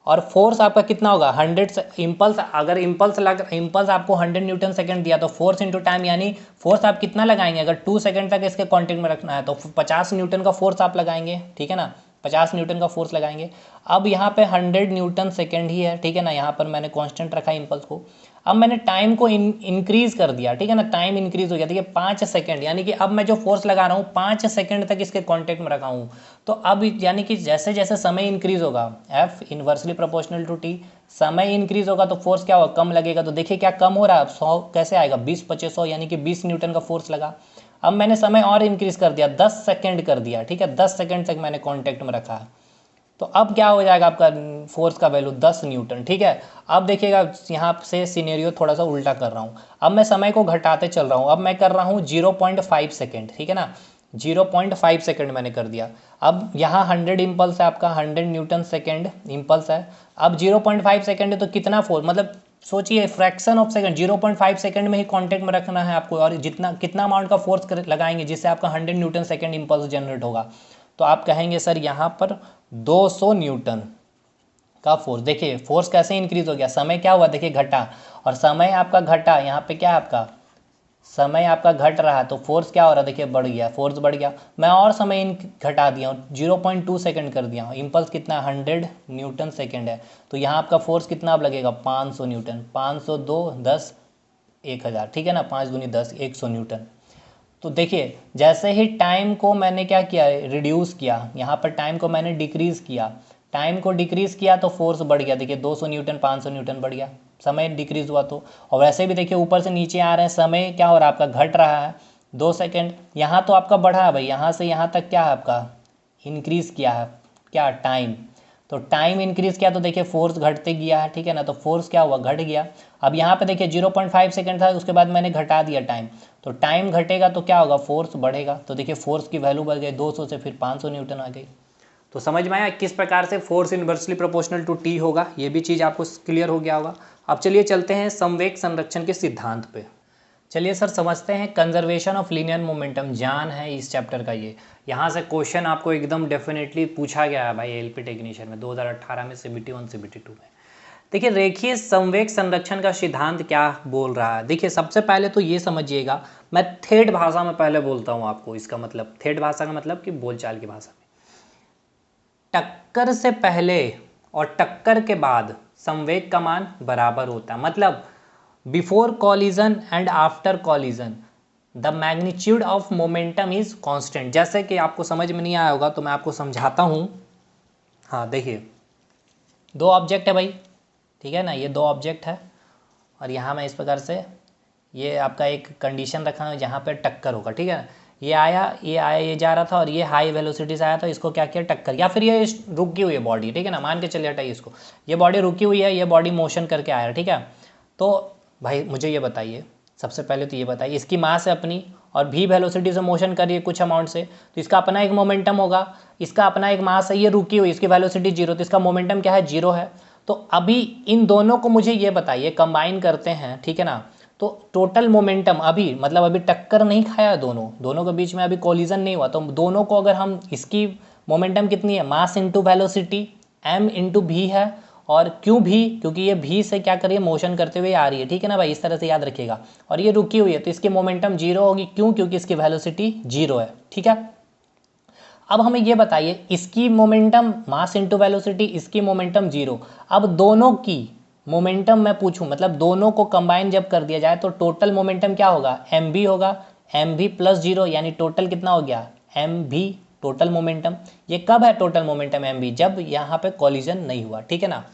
और फोर्स आपका कितना होगा 100 इम्पल्स, अगर इम्पल्स आपको 100 न्यूटन सेकेंड दिया तो फोर्स इंटू टाइम यानी फोर्स आप कितना लगाएंगे, अगर 2 सेकेंड तक इसके कांटेक्ट में रखना है तो 50 न्यूटन का फोर्स आप लगाएंगे, ठीक है ना, 50 न्यूटन का फोर्स लगाएंगे। अब यहाँ पे 100 न्यूटन सेकेंड ही है, ठीक है ना, यहाँ पर मैंने कांस्टेंट रखा इम्पल्स को। अब मैंने टाइम को इंक्रीज कर दिया, ठीक है ना, टाइम इंक्रीज हो गया, देखिए 5 सेकंड, यानी कि अब मैं जो फोर्स लगा रहा हूँ 5 सेकंड तक इसके कांटेक्ट में रखा हूँ। तो अब यानी कि जैसे जैसे समय इंक्रीज होगा, F inversely proportional to t, समय इंक्रीज होगा तो फोर्स क्या होगा, कम लगेगा। तो देखिए क्या कम हो रहा है, 100 कैसे आएगा, 20/100 यानी कि 20 न्यूटन का फोर्स लगा। अब मैंने समय और इंक्रीज कर दिया, 10 सेकेंड कर दिया, ठीक है, 10 सेकेंड तक मैंने कॉन्टैक्ट में रखा है। तो अब क्या हो जाएगा आपका फोर्स का वैल्यू 10 न्यूटन, ठीक है। अब देखिएगा यहाँ से सिनेरियो थोड़ा सा उल्टा कर रहा हूँ, अब मैं समय को घटाते चल रहा हूँ, अब मैं कर रहा हूँ 0.5 सेकेंड, ठीक है ना, 0.5 सेकेंड मैंने कर दिया। अब यहाँ 100 इम्पल्स है आपका, 100 न्यूटन सेकेंड इम्पल्स है। अब 0.5 सेकेंड है तो कितना फोर्स, मतलब सोचिए फ्रैक्शन ऑफ सेकंड, 0.5 सेकंड में ही कांटेक्ट में रखना है आपको, और जितना कितना अमाउंट का फोर्स लगाएंगे जिससे आपका 100 न्यूटन सेकेंड इम्पल्स जनरेट होगा। तो आप कहेंगे सर यहाँ पर 200 न्यूटन का फोर्स। देखिए फोर्स कैसे इंक्रीज हो गया, समय क्या हुआ देखिए घटा, और समय आपका घटा, यहाँ पे क्या है आपका समय आपका घट रहा है तो फोर्स क्या हो रहा है, देखिए बढ़ गया, फोर्स बढ़ गया। मैं और समय घटा दिया हूँ, 0.2 सेकेंड कर दिया हूँ, इम्पल्स कितना 100 न्यूटन सेकेंड है, तो यहाँ आपका फोर्स कितना अब लगेगा 500 न्यूटन, 500 2 10 1000, ठीक है ना, 5 दूनी 10 100 न्यूटन। तो देखिए जैसे ही टाइम को मैंने क्या किया, रिड्यूस किया, यहाँ पर टाइम को मैंने डिक्रीज़ किया, टाइम को डिक्रीज़ किया तो फोर्स बढ़ गया, देखिए 200 न्यूटन 500 न्यूटन बढ़ गया, समय डिक्रीज़ हुआ तो। और वैसे भी देखिए ऊपर से नीचे आ रहे हैं, समय क्या हो रहा है आपका घट रहा है 2 सेकेंड, यहाँ तो आपका बढ़ा है भाई, यहाँ से यहाँ तक क्या है आपका इंक्रीज़ किया है क्या, टाइम। तो टाइम इंक्रीज़ किया तो देखिए फोर्स घटते गया है, ठीक है ना, तो फोर्स क्या हुआ घट गया। अब यहाँ पे देखिए 0.5 सेकेंड था, उसके बाद मैंने घटा दिया टाइम, तो टाइम घटेगा तो क्या होगा फोर्स बढ़ेगा। तो देखिए फोर्स की वैल्यू बढ़ गई 200 से फिर 500 न्यूटन आ गई। तो समझ में आया किस प्रकार से force inversely proportional to t होगा, ये भी चीज़ आपको क्लियर हो गया होगा। अब चलिए चलते हैं संवेग संरक्षण के सिद्धांत पे। चलिए सर समझते हैं कंजर्वेशन ऑफ लीनियर मोमेंटम, जान है इस चैप्टर का ये। यहाँ से क्वेश्चन आपको एकदम डेफिनेटली पूछा गया है भाई एलपी टेक्नीशियन में 2018 में, CBT 1 CBT 2 में। देखिए रेखीय संवेग संरक्षण का सिद्धांत क्या बोल रहा है। देखिए सबसे पहले तो ये समझिएगा, मैं थेट भाषा में पहले बोलता हूँ आपको, इसका मतलब थेट भाषा का मतलब कि बोलचाल की भाषा में। टक्कर से पहले और टक्कर के बाद संवेग का मान बराबर होता है। मतलब before collision and after collision the magnitude of momentum is constant. जैसे कि आपको समझ में नहीं आया होगा तो मैं आपको समझाता हूँ। हाँ देखिए, दो ऑब्जेक्ट है भाई, ठीक है ना, ये दो ऑब्जेक्ट है और यहाँ मैं इस प्रकार से ये आपका एक कंडीशन रखा है जहाँ पे टक्कर होगा, ठीक है ना। ये आया ये जा रहा था और ये हाई वेलोसिटी से आया था, इसको क्या किया, टक्कर, या फिर ये रुकी हुई है बॉडी, ठीक है ना, मान के चलिए हटाइए इसको, ये बॉडी रुकी हुई है, ये बॉडी मोशन करके आया, ठीक है। तो भाई मुझे ये बताइए, सबसे पहले तो ये बताइए, इसकी मास है अपनी और भी वेलोसिटी से मोशन कर रही है कुछ अमाउंट से, तो इसका अपना एक मोमेंटम होगा, इसका अपना एक मास है, ये रुकी हुई, इसकी वेलोसिटी जीरो, तो इसका मोमेंटम क्या है, जीरो है। तो अभी इन दोनों को मुझे ये बताइए, कंबाइन करते हैं, ठीक है ना, तो टोटल मोमेंटम अभी, मतलब अभी टक्कर नहीं खाया है दोनों के बीच में अभी कोलिजन नहीं हुआ, तो दोनों को अगर हम, इसकी मोमेंटम कितनी है, मास इंटू वेलोसिटी, m इंटू भी है, और क्यों भी, क्योंकि ये भी से क्या करिए, मोशन करते हुए आ रही है, ठीक है ना भाई, इस तरह से याद रखिएगा। और ये रुकी हुई है तो इसकी मोमेंटम जीरो होगी, क्यों, क्योंकि इसकी वेलोसिटी जीरो है, ठीक है। अब हमें ये बताइए, इसकी मोमेंटम मास इंटू वेलोसिटी, इसकी मोमेंटम जीरो, अब दोनों की मोमेंटम मैं पूछूं, मतलब दोनों को कंबाइन जब कर दिया जाए तो टोटल मोमेंटम क्या होगा, एम भी होगा, एम भी प्लस जीरो, यानी टोटल कितना हो गया, एम भी टोटल मोमेंटम। ये कब है टोटल मोमेंटम एम भी, जब यहाँ पे कॉलिजन नहीं हुआ, ठीक है ना।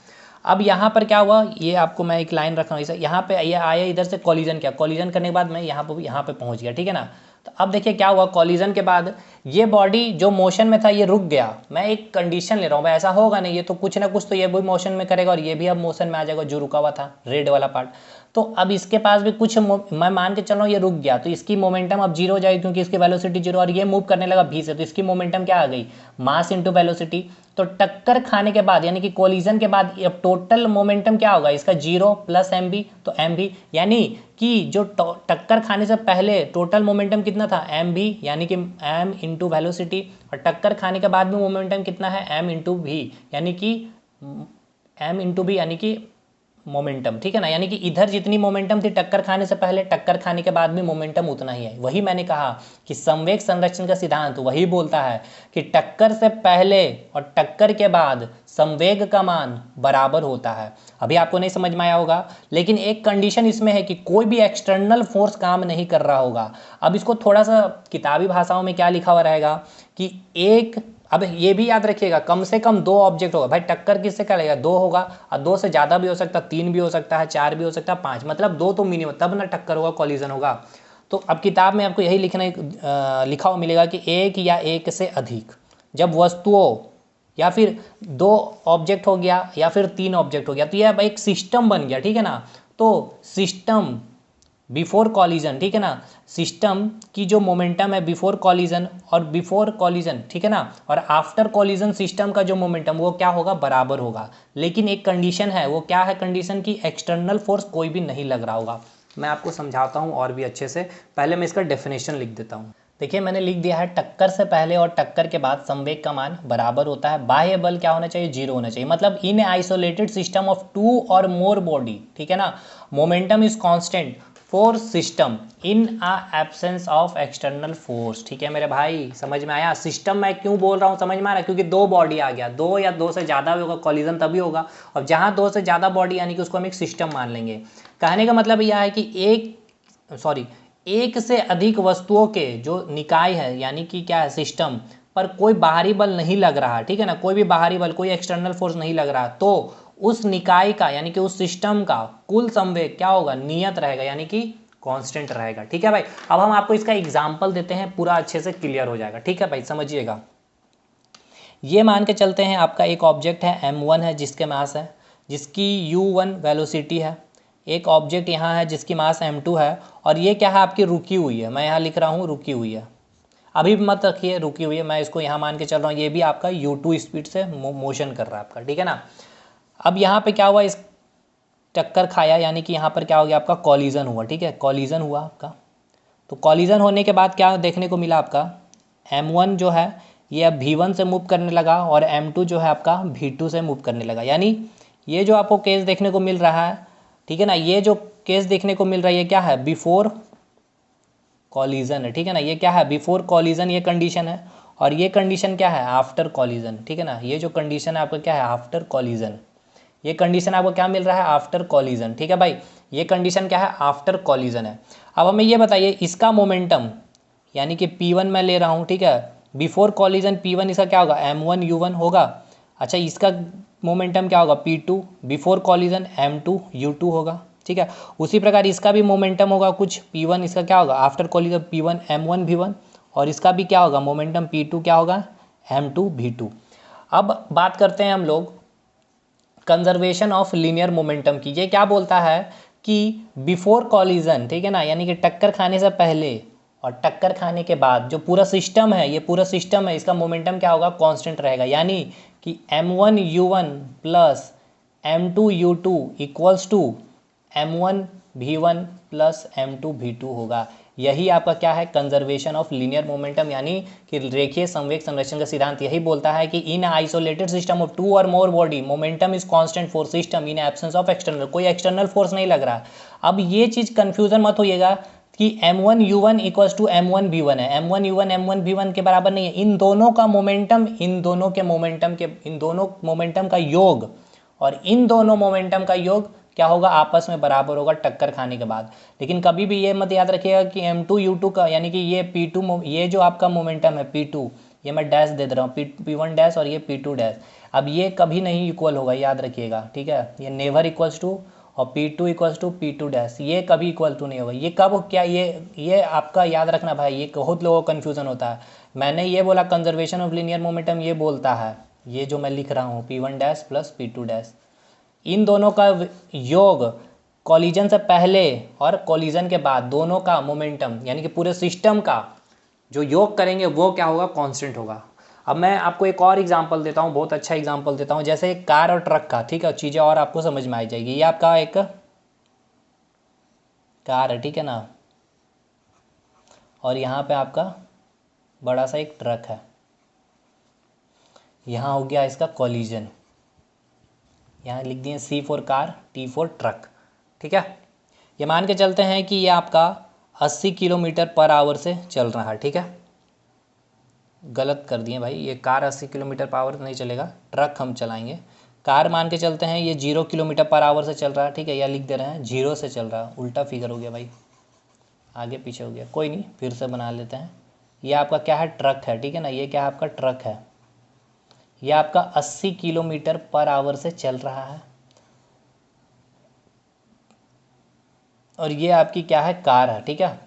अब यहाँ पर क्या हुआ, ये आपको मैं एक लाइन रख रहा हूँ, यहाँ पे ये आया इधर से कॉलिजन, क्या कॉलिजन करने के बाद मैं यहाँ पे पहुँच गया, ठीक है ना। तो अब देखिए क्या हुआ, कॉलिजन के बाद ये बॉडी जो मोशन में था ये रुक गया, मैं एक कंडीशन ले रहा हूँ भाई, ऐसा होगा नहीं, ये तो कुछ ना कुछ तो ये भी मोशन में करेगा और ये भी अब मोशन में आ जाएगा, जो रुका हुआ था रेड वाला पार्ट। तो अब इसके पास भी कुछ मैं मान के चल रहा हूँ ये रुक गया, तो इसकी मोमेंटम अब जीरो हो जाएगी क्योंकि इसकी वेलोसिटी जीरो, और ये मूव करने लगा भी से, तो इसकी मोमेंटम क्या आ गई, मास इंटू वेलोसिटी। तो टक्कर खाने के बाद यानी कि कोलिजन के बाद अब टोटल मोमेंटम क्या होगा इसका, जीरो प्लस एम बी, तो एम भी, यानी कि जो टक्कर खाने से पहले टोटल मोमेंटम कितना था, एम भी, यानी कि एम इंटू वेलोसिटी, और टक्कर खाने के बाद में मोमेंटम कितना है, एम इंटू भी, यानी कि एम इंटू भी, यानी कि मोमेंटम, ठीक है ना। यानी कि इधर जितनी मोमेंटम थी टक्कर खाने से पहले, टक्कर खाने के बाद भी मोमेंटम उतना ही है। वही मैंने कहा कि संवेग संरक्षण का सिद्धांत वही बोलता है कि टक्कर से पहले और टक्कर के बाद संवेग का मान बराबर होता है। अभी आपको नहीं समझ में आया होगा, लेकिन एक कंडीशन इसमें है कि कोई भी एक्सटर्नल फोर्स काम नहीं कर रहा होगा। अब इसको थोड़ा सा किताबी भाषाओं में क्या लिखा हुआ रहेगा कि एक, अब ये भी याद रखिएगा, कम से कम दो ऑब्जेक्ट होगा भाई, टक्कर किससे करेगा, दो होगा, और दो से ज़्यादा भी हो सकता है, तीन भी हो सकता है, चार भी हो सकता है, पाँच, मतलब दो तो मिनिमम, तब ना टक्कर होगा, कॉलिजन होगा। तो अब किताब में आपको यही लिखा हुआ मिलेगा कि एक या एक से अधिक जब वस्तुओं, या फिर दो ऑब्जेक्ट हो गया या फिर तीन ऑब्जेक्ट हो गया, तो यह एक सिस्टम बन गया, ठीक है ना। तो सिस्टम बिफोर कॉलिजन, ठीक है ना, सिस्टम की जो मोमेंटम है बिफोर कॉलिजन और बिफोर कॉलिजन, ठीक है ना, और आफ्टर कॉलिजन सिस्टम का जो मोमेंटम वो क्या होगा, बराबर होगा। लेकिन एक कंडीशन है, वो क्या है कंडीशन की, एक्सटर्नल फोर्स कोई भी नहीं लग रहा होगा। मैं आपको समझाता हूँ और भी अच्छे से, पहले मैं इसका डेफिनेशन लिख देता हूँ। देखिए मैंने लिख दिया है, टक्कर से पहले और टक्कर के बाद संवेग का मान बराबर होता है। बाह्य बल क्या होना चाहिए, जीरो होना चाहिए। मतलब in isolated system of two or more body, ठीक है ना, momentum is constant for system in absence of external force. ठीक है मेरे भाई, समझ में आया। सिस्टम मैं क्यों बोल रहा हूँ, समझ में आ रहा है, क्योंकि दो बॉडी आ गया, दो या दो से ज़्यादा भी होगा, कॉलिजन तभी होगा। और जहाँ दो से ज़्यादा बॉडी यानी कि उसको हम एक सिस्टम मान लेंगे। कहने का मतलब यह है कि एक से अधिक वस्तुओं के जो निकाय है, यानी कि क्या है, सिस्टम पर कोई बाहरी बल नहीं लग रहा, ठीक है ना, कोई भी बाहरी बल, कोई एक्सटर्नल फोर्स नहीं लग रहा, तो उस निकाय का यानी कि उस सिस्टम का कुल संवेग क्या होगा, नियत रहेगा, यानी कि कांस्टेंट रहेगा। ठीक है भाई, अब हम आपको इसका एग्जांपल देते हैं, पूरा अच्छे से क्लियर हो जाएगा। ठीक है भाई, समझिएगा। ये मान के चलते हैं आपका एक ऑब्जेक्ट है m1 है, जिसके मास है, जिसकी u1 वेलोसिटी है। एक ऑब्जेक्ट यहाँ है जिसकी मास m2 है, और ये क्या है, आपकी रुकी हुई है। मैं यहाँ लिख रहा हूँ रुकी हुई है, अभी मत रखिए रुकी हुई है, मैं इसको यहाँ मान के चल रहा हूँ। ये भी आपका u2 स्पीड से मोशन कर रहा है आपका, ठीक है ना। अब यहाँ पे क्या हुआ, इस टक्कर खाया, यानी कि यहाँ पर क्या हो गया, आपका कॉलिजन हुआ। ठीक है, कॉलिजन हुआ आपका। तो कॉलिजन होने के बाद क्या देखने को मिला, आपका m1 जो है ये अब v1 से मूव करने लगा, और m2 जो है आपका v2 से मूव करने लगा। यानी ये जो आपको केस देखने को मिल रहा है, ठीक है ना, ये जो केस देखने को मिल रहा है ये क्या है, बिफोर कॉलिजन है। ठीक है ना, ये क्या है, बिफोर कॉलिजन, ये कंडीशन है। और ये कंडीशन क्या है, आफ्टर कॉलिजन, ठीक है ना। ये जो कंडीशन है आपका क्या है, आफ्टर कॉलिजन। ये कंडीशन आपको क्या मिल रहा है, आफ्टर कॉलिजन, ठीक है भाई। ये कंडीशन क्या है, आफ्टर कॉलिजन है। अब हमें ये बताइए इसका मोमेंटम, यानी कि P1 मैं ले रहा हूँ, ठीक है। बिफोर कॉलिजन P1 इसका क्या होगा, M1U1 होगा। अच्छा, इसका मोमेंटम क्या होगा, P2 बिफोर कॉलिजन M2U2 होगा, ठीक है। उसी प्रकार इसका भी मोमेंटम होगा कुछ, P1 इसका क्या होगा आफ्टर कॉलिजन P1 M1V1, और इसका भी क्या होगा मोमेंटम P2 क्या होगा M2V2। अब बात करते हैं हम लोग कंजर्वेशन ऑफ लीनियर मोमेंटम की। ये क्या बोलता है कि बिफोर कॉलिजन, ठीक है ना, यानी कि टक्कर खाने से पहले और टक्कर खाने के बाद जो पूरा सिस्टम है, ये पूरा सिस्टम है, इसका मोमेंटम क्या होगा, कांस्टेंट रहेगा। यानी कि M1U1 plus M2U2 equals to M1V1 plus M2V2 होगा। यही आपका क्या है, कंजर्वेशन ऑफ लीनियर मोमेंटम, यानी कि रेखीय संवेग संरक्षण का सिद्धांत यही बोलता है कि इन आइसोलेटेड सिस्टम ऑफ 2 और more body momentum is constant for system in absence of external, कोई एक्सटर्नल फोर्स नहीं लग रहा। अब ये चीज़ कन्फ्यूजन मत होइएगा कि M1U1 इक्वल्स टू M1V1 है, M1U1 M1V1 के बराबर नहीं है। इन दोनों का मोमेंटम, इन दोनों मोमेंटम का योग और इन दोनों मोमेंटम का योग क्या होगा, आपस में बराबर होगा टक्कर खाने के बाद। लेकिन कभी भी ये मत याद रखिएगा कि M2U2 का, यानी कि ये P2, ये जो आपका मोमेंटम है P2, ये मैं डैश दे रहा हूँ, P1 डैश और ये P2 डैश, अब ये कभी नहीं इक्वल होगा, याद रखिएगा, ठीक है। ये नेवर इक्वल्स टू, और P2 equals to P2 dash, ये कभी इक्वल टू नहीं होगा। ये कब क्या, ये आपका याद रखना भाई, ये बहुत लोगों को कन्फ्यूजन होता है। मैंने ये बोला कंजर्वेशन ऑफ लीनियर मोमेंटम ये बोलता है, ये जो मैं लिख रहा हूँ P1 dash plus P2 dash, इन दोनों का योग कॉलिजन से पहले और कॉलिजन के बाद दोनों का मोमेंटम, यानी कि पूरे सिस्टम का जो योग करेंगे वो क्या होगा, कांस्टेंट होगा। अब मैं आपको एक और एग्जांपल देता हूँ, बहुत अच्छा एग्जांपल देता हूँ, जैसे एक कार और ट्रक का, ठीक है, चीज़ें और आपको समझ में आ जाएगी। ये आपका एक कार है, ठीक है ना, और यहाँ पे आपका बड़ा सा एक ट्रक है। यहाँ हो गया इसका कॉलिजन, यहाँ लिख दिए C for car, T for truck, ठीक है। ये मान के चलते हैं कि ये आपका 80 किलोमीटर पर आवर से चल रहा है, ठीक है। गलत कर दिए भाई, ये कार 80 किलोमीटर पर आवर नहीं चलेगा, ट्रक हम चलाएंगे। कार मान के चलते हैं ये 0 किलोमीटर पर आवर से चल रहा है, ठीक है, या लिख दे रहे हैं 0 से चल रहा है, उल्टा फिगर हो गया भाई, आगे पीछे हो गया, कोई नहीं, फिर से बना लेते हैं। ये आपका क्या है, ट्रक है, ठीक है ना, ये क्या है आपका ट्रक है। ये आपका 80 किलोमीटर पर आवर से चल रहा है, और ये आपकी क्या है, कार है, ठीक है।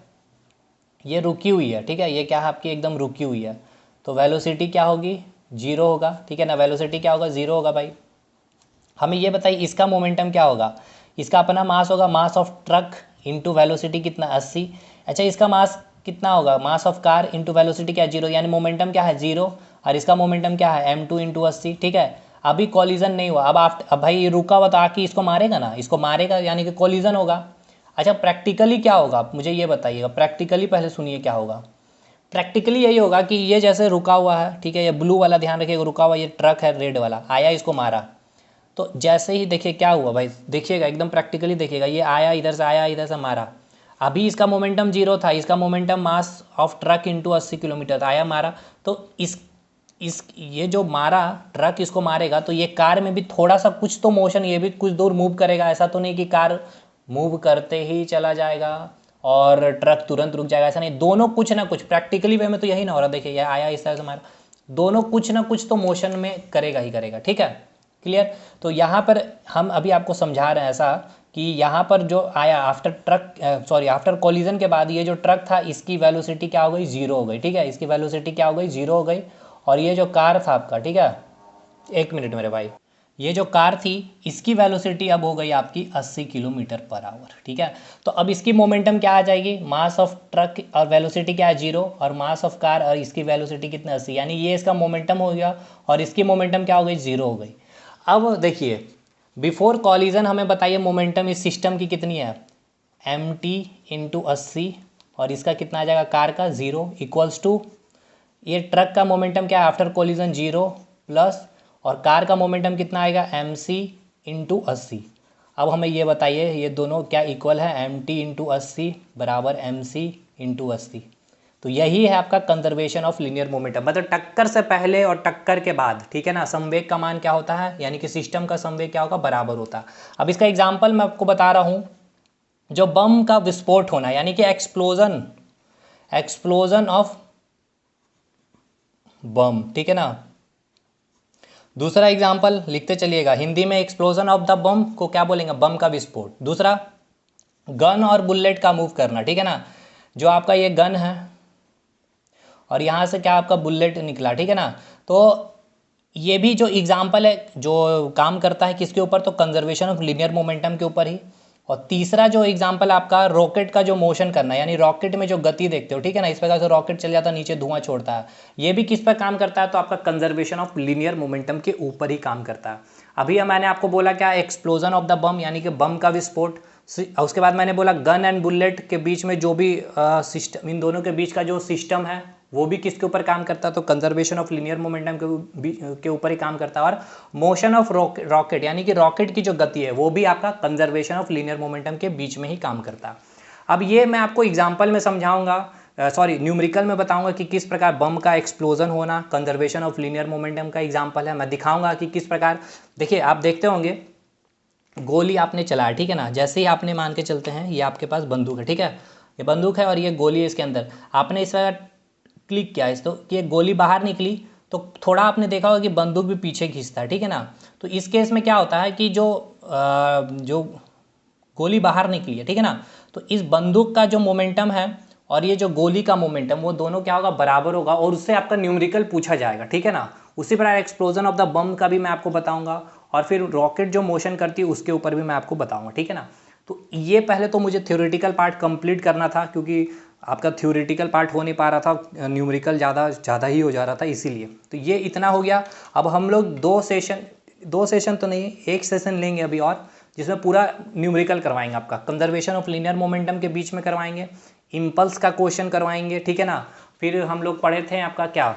ये रुकी हुई है, ठीक है, ये क्या है आपकी एकदम रुकी हुई है। तो वेलोसिटी क्या होगी, 0 होगा, ठीक है ना, वेलोसिटी क्या होगा, 0 होगा भाई। हमें ये बताइए इसका मोमेंटम क्या होगा, इसका अपना मास होगा, mass of truck into velocity कितना, 80। अच्छा, इसका मास कितना होगा, mass of car into velocity क्या, 0, यानी मोमेंटम क्या है, 0, और इसका मोमेंटम क्या है, M2 इंटू 80, ठीक है। अभी कॉलिजन नहीं हुआ, अब भाई ये रुका हुआ तो आके इसको मारेगा ना, इसको मारेगा यानी कि कॉलिजन होगा। अच्छा, प्रैक्टिकली क्या होगा मुझे ये बताइएगा, प्रैक्टिकली पहले सुनिए क्या होगा। प्रैक्टिकली यही होगा कि ये जैसे रुका हुआ है, ठीक है, ये ब्लू वाला ध्यान रखिएगा, रुका हुआ ये ट्रक है रेड वाला, आया इसको मारा, तो जैसे ही देखिए क्या हुआ भाई, देखिएगा एकदम प्रैक्टिकली देखिएगा, ये आया इधर से, आया इधर से मारा, अभी इसका मोमेंटम 0 था, इसका momentum mass of truck into 80 kilometre आया मारा, तो इस ये जो मारा ट्रक इसको मारेगा, तो ये कार में भी थोड़ा सा कुछ तो मोशन, ये भी कुछ दूर मूव करेगा, ऐसा तो नहीं कि कार मूव करते ही चला जाएगा और ट्रक तुरंत रुक जाएगा, ऐसा नहीं, दोनों कुछ ना कुछ, प्रैक्टिकली वे में तो यही ना हो रहा, देखिए ये आया इस तरह से मारा, दोनों कुछ ना कुछ तो मोशन में करेगा ही करेगा, ठीक है, क्लियर। तो यहाँ पर हम अभी आपको समझा रहे हैं ऐसा कि यहाँ पर जो आया आफ्टर कॉलिजन के बाद ये जो ट्रक था इसकी वेलोसिटी क्या हो गई, 0 हो गई, ठीक है, इसकी वेलोसिटी क्या हो गई, 0 हो गई। और ये जो कार था आपका, ठीक है, एक मिनट मेरे भाई, ये जो कार थी इसकी वेलोसिटी अब हो गई आपकी 80 किलोमीटर पर आवर, ठीक है। तो अब इसकी मोमेंटम क्या आ जाएगी, मास ऑफ ट्रक और वेलोसिटी क्या है 0, और मास ऑफ कार और इसकी वेलोसिटी कितना 80, यानी ये इसका मोमेंटम हो गया और इसकी मोमेंटम क्या हो गई, 0 हो गई। अब देखिए बिफोर कॉलिजन हमें बताइए मोमेंटम इस सिस्टम की कितनी है, MT इंटू 80, और इसका कितना आ जाएगा कार का 0 इक्वल्स टू, ये ट्रक का मोमेंटम क्या है आफ्टर कोलिजन 0 प्लस, और कार का मोमेंटम कितना आएगा MC इंटू 80। अब हमें ये बताइए ये दोनों क्या इक्वल है, MT इंटू 80 बराबर MC इंटू 80। तो यही है आपका कंजर्वेशन ऑफ लीनियर मोमेंटम, मतलब टक्कर से पहले और टक्कर के बाद, ठीक है ना, संवेग का मान क्या होता है, यानी कि सिस्टम का संवेग क्या होगा, बराबर होता है। अब इसका एग्जाम्पल मैं आपको बता रहा हूँ, जो बम का विस्फोट होना, यानी कि एक्सप्लोजन ऑफ बम, ठीक है ना। दूसरा एग्जाम्पल लिखते चलिएगा, हिंदी में एक्सप्लोजन ऑफ द बम को क्या बोलेंगे, बम का विस्फोट। दूसरा गन और बुलेट का मूव करना, ठीक है ना, जो आपका ये गन है और यहाँ से क्या आपका बुलेट निकला, ठीक है ना, तो ये भी जो एग्जाम्पल है जो काम करता है किसके ऊपर, तो कंजर्वेशन ऑफ लीनियर मोमेंटम के ऊपर ही। और तीसरा जो एग्जाम्पल आपका रॉकेट का जो मोशन करना, यानी रॉकेट में जो गति देखते हो, ठीक है ना, इस प्रकार से रॉकेट चल जाता है, नीचे धुआं छोड़ता है, ये भी किस पर काम करता है, तो आपका कंजर्वेशन ऑफ लीनियर मोमेंटम के ऊपर ही काम करता है। अभी मैंने आपको बोला क्या, एक्सप्लोजन ऑफ द बम, यानी कि बम का विस्फोट। उसके बाद मैंने बोला गन एंड बुलेट के बीच में जो भी सिस्टम, इन दोनों के बीच का जो सिस्टम है वो भी किसके ऊपर काम करता है, तो कंजर्वेशन ऑफ लीनियर मोमेंटम के ऊपर ही काम करता है। और मोशन ऑफ रॉकेट, यानी कि रॉकेट की जो गति है वो भी आपका कंजर्वेशन ऑफ लीनियर मोमेंटम के बीच में ही काम करता है। अब ये मैं आपको एग्जाम्पल में समझाऊंगा, न्यूमेरिकल में बताऊंगा कि किस प्रकार बम का एक्सप्लोजन होना कंजर्वेशन ऑफ लीनियर मोमेंटम का एग्जाम्पल है। मैं दिखाऊंगा कि किस प्रकार, देखिए आप देखते होंगे गोली आपने चलाया, ठीक है ना, जैसे ही आपने मान के चलते हैं ये आपके पास बंदूक है, ठीक है, ये बंदूक है और ये गोली है इसके अंदर, आपने इस पर क्लिक किया इस तो कि गोली बाहर निकली, तो थोड़ा आपने देखा होगा कि बंदूक भी पीछे खींचता है, ठीक है ना। तो इस केस में क्या होता है कि जो गोली बाहर निकली है, ठीक है ना, तो इस बंदूक का जो मोमेंटम है और ये जो गोली का मोमेंटम, वो दोनों क्या होगा, बराबर होगा, और उससे आपका न्यूमेरिकल पूछा जाएगा, ठीक है ना। उसी प्रकार एक्सप्लोजन ऑफ द बम का भी मैं आपको बताऊंगा, और फिर रॉकेट जो मोशन करती है उसके ऊपर भी मैं आपको बताऊंगा, ठीक है ना। तो ये पहले तो मुझे थ्योरेटिकल पार्ट कंप्लीट करना था, क्योंकि आपका थ्योरेटिकल पार्ट हो नहीं पा रहा था, न्यूमेरिकल ज़्यादा ही हो जा रहा था, इसीलिए। तो ये इतना हो गया। अब हम लोग दो सेशन तो नहीं, एक सेशन लेंगे अभी और, जिसमें पूरा न्यूमेरिकल करवाएंगे, आपका कंजर्वेशन ऑफ लीनियर मोमेंटम के बीच में करवाएंगे, इम्पल्स का क्वेश्चन करवाएंगे, ठीक है ना। फिर हम लोग पढ़े थे आपका क्या,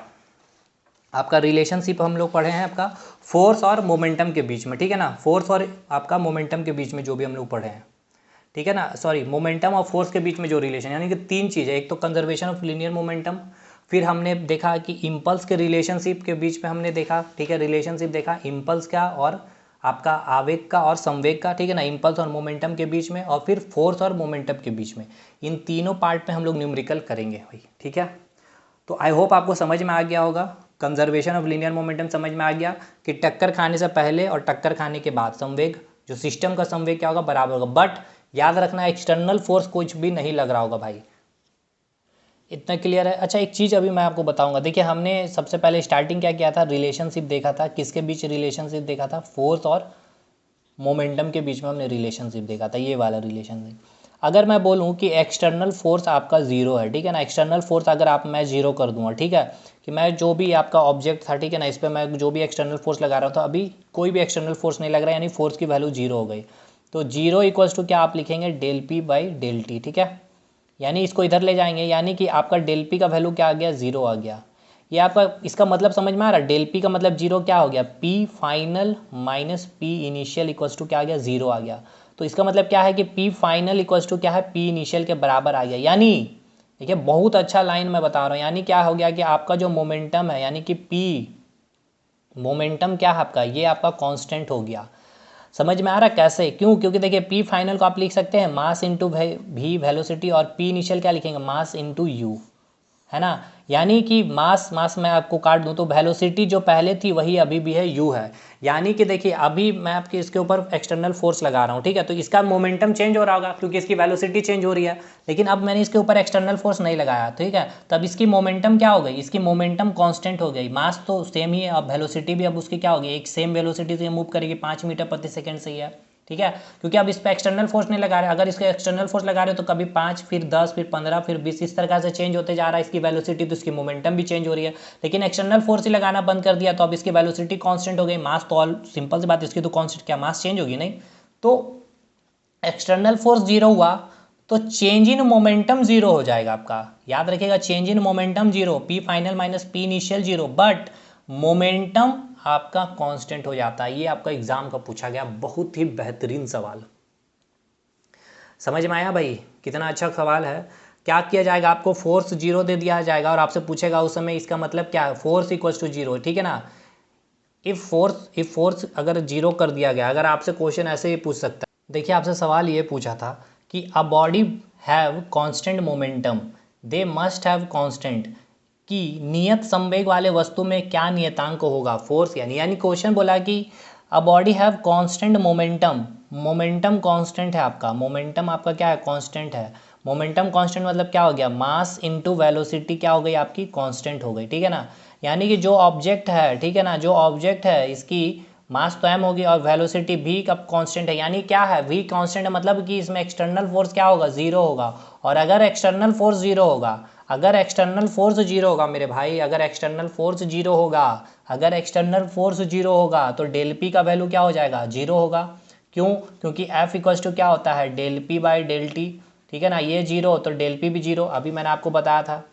आपका रिलेशनशिप हम लोग पढ़े हैं आपका फोर्स और मोमेंटम के बीच में, ठीक है ना, फोर्स और आपका मोमेंटम के बीच में जो भी हम लोग पढ़े हैं, ठीक है ना, सॉरी मोमेंटम और फोर्स के बीच में जो रिलेशन, यानी कि तीन चीज़ें, एक तो कंजर्वेशन ऑफ लीनियर मोमेंटम, फिर हमने देखा कि इम्पल्स के रिलेशनशिप के बीच में हमने देखा, ठीक है, रिलेशनशिप देखा इम्पल्स का और आपका आवेग का और संवेग का, ठीक है ना, इम्पल्स और मोमेंटम के बीच में, और फिर फोर्स और मोमेंटम के बीच में। इन तीनों पार्ट में हम लोग न्यूमेरिकल करेंगे भाई, ठीक है। तो आई होप आपको समझ में आ गया होगा, कंजर्वेशन ऑफ लीनियर मोमेंटम समझ में आ गया कि टक्कर खाने से पहले और टक्कर खाने के बाद संवेग, जो सिस्टम का संवेग क्या होगा, बराबर होगा। बट याद रखना एक्सटर्नल फोर्स कुछ भी नहीं लग रहा होगा भाई, इतना क्लियर है। अच्छा एक चीज़ अभी मैं आपको बताऊंगा, देखिए हमने सबसे पहले स्टार्टिंग क्या किया था, रिलेशनशिप देखा था, किसके बीच रिलेशनशिप देखा था, फोर्स और मोमेंटम के बीच में हमने रिलेशनशिप देखा था, ये वाला रिलेशनशिप। अगर मैं बोलूँ कि एक्सटर्नल फोर्स आपका जीरो है, ठीक है ना, एक्सटर्नल फोर्स अगर आप मैं जीरो कर दूंगा, ठीक है, कि मैं जो भी आपका ऑब्जेक्ट था, ठीक है ना, इस पर मैं जो भी एक्सटर्नल फोर्स लगा रहा था, अभी कोई भी एक्सटर्नल फोर्स नहीं लग रहा है, यानी फोर्स की वैल्यू जीरो हो गई। तो जीरो इक्वल्स टू क्या आप लिखेंगे, del p by del t, ठीक है, यानी इसको इधर ले जाएंगे, यानी कि आपका डेल पी का वैल्यू क्या आ गया, जीरो आ गया। ये आपका इसका मतलब समझ में आ रहा है, डेल पी का मतलब जीरो क्या हो गया, p final minus P initial equals to क्या आ गया, जीरो आ गया। तो इसका मतलब क्या है कि पी फाइनल इक्वल्स टू क्या है, पी इनिशियल के बराबर आ गया। यानी देखिए बहुत अच्छा लाइन मैं बता रहा हूँ, यानी क्या हो गया कि आपका जो मोमेंटम है, यानी कि पी मोमेंटम क्या है आपका, ये आपका कांस्टेंट हो गया। समझ में आ रहा है कैसे, क्यों, क्योंकि देखिए पी फाइनल को आप लिख सकते हैं मास इंटू भी वेलोसिटी, और पी इनिशियल क्या लिखेंगे, मास इंटू यू, है ना। यानी कि मास मास मैं आपको काट दूं तो वेलोसिटी जो पहले थी वही अभी भी है, यू है। यानी कि देखिए अभी मैं आपके इसके ऊपर एक्सटर्नल फोर्स लगा रहा हूँ, ठीक है, तो इसका मोमेंटम चेंज हो रहा होगा क्योंकि इसकी वेलोसिटी चेंज हो रही है। लेकिन अब मैंने इसके ऊपर एक्सटर्नल फोर्स नहीं लगाया, ठीक है, तब इसकी मोमेंटम क्या हो गई, इसकी मोमेंटम कांस्टेंट हो गई। मास तो सेम ही है, अब वेलोसिटी भी अब उसकी क्या होगी, एक सेम वेलोसिटी से मूव करेगी, 5 मीटर प्रति सेकंड से ही है, ठीक है, क्योंकि अब इस पर एक्सटर्नल फोर्स नहीं लगा रहे। अगर इसके एक्सटर्नल फोर्स लगा रहे हो तो कभी 5 फिर 10 फिर 15 फिर 20 इस तरह से चेंज होते जा रहा है इसकी वेलोसिटी, तो इसकी मोमेंटम भी चेंज हो रही है। लेकिन एक्सटर्नल फोर्स ही लगाना बंद कर दिया तो अब इसकी वेलोसिटी कांस्टेंट हो गई, मास तो ऑल सिंपल सी बात, इसकी तो कांस्टेंट, क्या मास चेंज होगी नहीं। तो एक्सटर्नल फोर्स जीरो हुआ तो चेंज इन मोमेंटम जीरो हो जाएगा आपका, याद रखिएगा, change in momentum zero, P final minus P initial zero, but momentum आपका कांस्टेंट हो जाता है। ये आपका एग्जाम का पूछा गया बहुत ही बेहतरीन सवाल, समझ में आया भाई, कितना अच्छा सवाल है। क्या किया जाएगा, आपको फोर्स जीरो दे दिया जाएगा और आपसे पूछेगा उस समय इसका मतलब क्या है, फोर्स इक्वल्स टू जीरो, ठीक है ना। इफ फोर्स अगर जीरो कर दिया गया, अगर आपसे क्वेश्चन ऐसे ही पूछ सकता है। देखिए आपसे सवाल ये पूछा था कि a body have constant momentum, they must have constant, कि नियत संवेग वाले वस्तु में क्या नियतांक होगा, फोर्स यानी क्वेश्चन बोला कि a body have constant momentum, momentum constant है आपका, मोमेंटम आपका क्या है, कांस्टेंट है। मोमेंटम कांस्टेंट मतलब क्या हो गया, मास इनटू वेलोसिटी क्या हो गई आपकी, कांस्टेंट हो गई, ठीक है ना। यानी कि जो ऑब्जेक्ट है, ठीक है ना, जो ऑब्जेक्ट है इसकी मास तो m होगी और वेलोसिटी v का कांस्टेंट है, यानी क्या है, v कांस्टेंट है, मतलब कि इसमें एक्सटर्नल फोर्स क्या होगा, जीरो होगा। और अगर एक्सटर्नल फोर्स जीरो होगा, अगर एक्सटर्नल फोर्स जीरो होगा मेरे भाई, अगर एक्सटर्नल फोर्स जीरो होगा, अगर एक्सटर्नल फोर्स जीरो होगा तो डेल पी का वैल्यू क्या हो जाएगा, जीरो होगा। क्यों, क्योंकि F इक्वल्स टू क्या होता है, del p by del t, ठीक है ना। ये जीरो तो डेल पी भी जीरो, अभी मैंने आपको बताया था।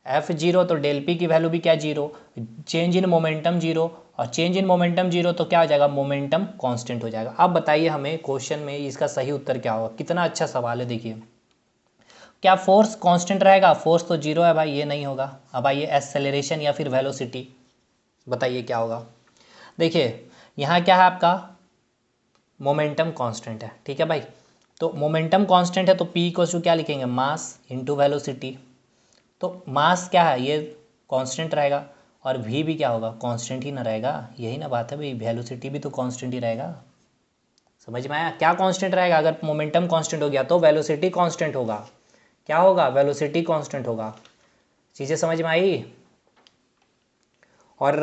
F जीरो तो डेल पी की वैल्यू भी क्या, zero. Change in momentum zero, और चेंज इन मोमेंटम जीरो तो क्या हो जाएगा, मोमेंटम कांस्टेंट हो जाएगा। अब बताइए हमें क्वेश्चन में इसका सही उत्तर क्या होगा, कितना अच्छा सवाल है। देखिए क्या फोर्स कांस्टेंट रहेगा, फोर्स तो जीरो है भाई, ये नहीं होगा। अब आइए एक्सेलरेशन या फिर वेलोसिटी, बताइए क्या होगा। देखिए यहाँ क्या है आपका, मोमेंटम कांस्टेंट है, ठीक है भाई। तो मोमेंटम कांस्टेंट है तो p इक्वल्स टू क्या लिखेंगे, मास इनटू वेलोसिटी। तो मास क्या है, ये कांस्टेंट रहेगा और v भी क्या होगा, कांस्टेंट ही ना रहेगा, यही ना बात है भाई, वेलोसिटी भी तो कांस्टेंट ही रहेगा। समझ में आया, क्या कांस्टेंट रहेगा, अगर मोमेंटम कांस्टेंट हो गया तो वेलोसिटी कांस्टेंट होगा, क्या होगा, वेलोसिटी कांस्टेंट होगा। चीज़ें समझ में आई। और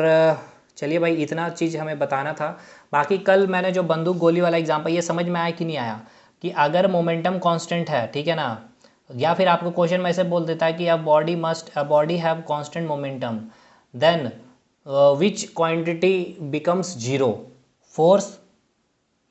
चलिए भाई इतना चीज़ हमें बताना था। बाकी कल मैंने जो बंदूक गोली वाला एग्जाम्पल, ये समझ में आया कि नहीं आया, कि अगर मोमेंटम कांस्टेंट है, ठीक है ना, या फिर आपको क्वेश्चन में ऐसे बोल देता है कि a body have constant momentum, then which quantity becomes zero, force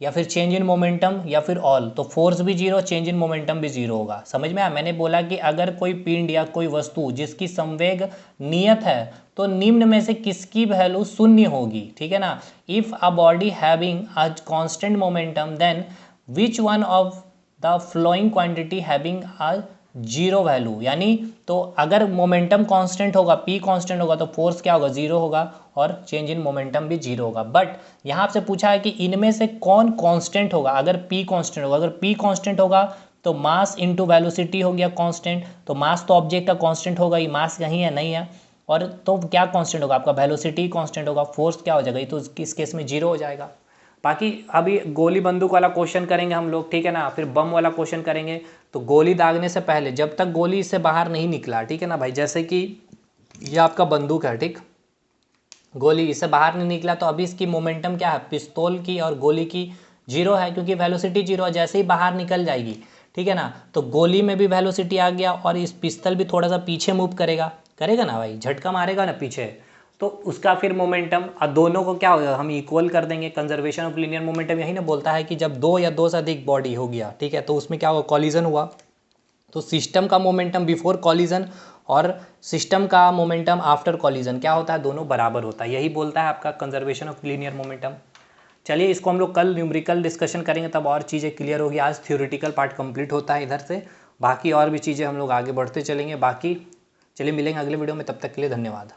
या फिर चेंज इन मोमेंटम या फिर ऑल, तो फोर्स भी जीरो, चेंज इन मोमेंटम भी जीरो होगा। समझ में आया, मैंने बोला कि अगर कोई पिंड या कोई वस्तु जिसकी संवेग नियत है तो निम्न में से किसकी वैल्यू शून्य होगी, ठीक है ना। If a body having a constant momentum then which one of the flowing quantity having a zero value, यानी तो अगर मोमेंटम कांस्टेंट होगा, p कांस्टेंट होगा तो फोर्स क्या होगा, जीरो होगा और चेंज इन मोमेंटम भी जीरो होगा। बट यहाँ आपसे पूछा है कि इनमें से कौन कांस्टेंट होगा, अगर p कांस्टेंट होगा, अगर p कांस्टेंट होगा तो मास इनटू वेलोसिटी हो गया कांस्टेंट, तो मास तो ऑब्जेक्ट का कांस्टेंट होगा ही, मास कहीं है नहीं है, और तो क्या कांस्टेंट होगा आपका, वेलोसिटी कांस्टेंट होगा, फोर्स क्या हो जाएगा, ये तो इस केस में जीरो हो जाएगा। बाकी अभी गोली बंदूक वाला क्वेश्चन करेंगे हम लोग, ठीक है ना, फिर बम वाला क्वेश्चन करेंगे। तो गोली दागने से पहले जब तक गोली इससे बाहर नहीं निकला, ठीक है ना भाई, जैसे कि ये आपका बंदूक है, ठीक, गोली इससे बाहर नहीं निकला तो अभी इसकी मोमेंटम क्या है, पिस्तौल की और गोली की जीरो है, क्योंकि वेलोसिटी जीरो है, जैसे ही बाहर निकल जाएगी, ठीक है ना, तो गोली में भी वेलोसिटी आ गया और इस पिस्तल भी थोड़ा सा पीछे मूव करेगा, करेगा ना भाई, झटका मारेगा ना पीछे, तो उसका फिर मोमेंटम, और दोनों को क्या होगा, हम इक्वल कर देंगे। कंजर्वेशन ऑफ लीनियर मोमेंटम यही ना बोलता है कि जब दो या दो से अधिक बॉडी हो गया, ठीक है, तो उसमें क्या हुआ, कॉलिजन हुआ, तो सिस्टम का मोमेंटम बिफोर कॉलिजन और सिस्टम का मोमेंटम आफ्टर कॉलिजन क्या होता है, दोनों बराबर होता है, यही बोलता है आपका कंजर्वेशन ऑफ लीनियर मोमेंटम। चलिए इसको हम लोग कल न्यूमेरिकल डिस्कशन करेंगे, तब और चीज़ें क्लियर होगी। आज थ्योरेटिकल पार्ट कंप्लीट होता है इधर से, बाकी और भी चीज़ें हम लोग आगे बढ़ते चलेंगे। बाकी चलिए मिलेंगे अगले वीडियो में, तब तक के लिए धन्यवाद।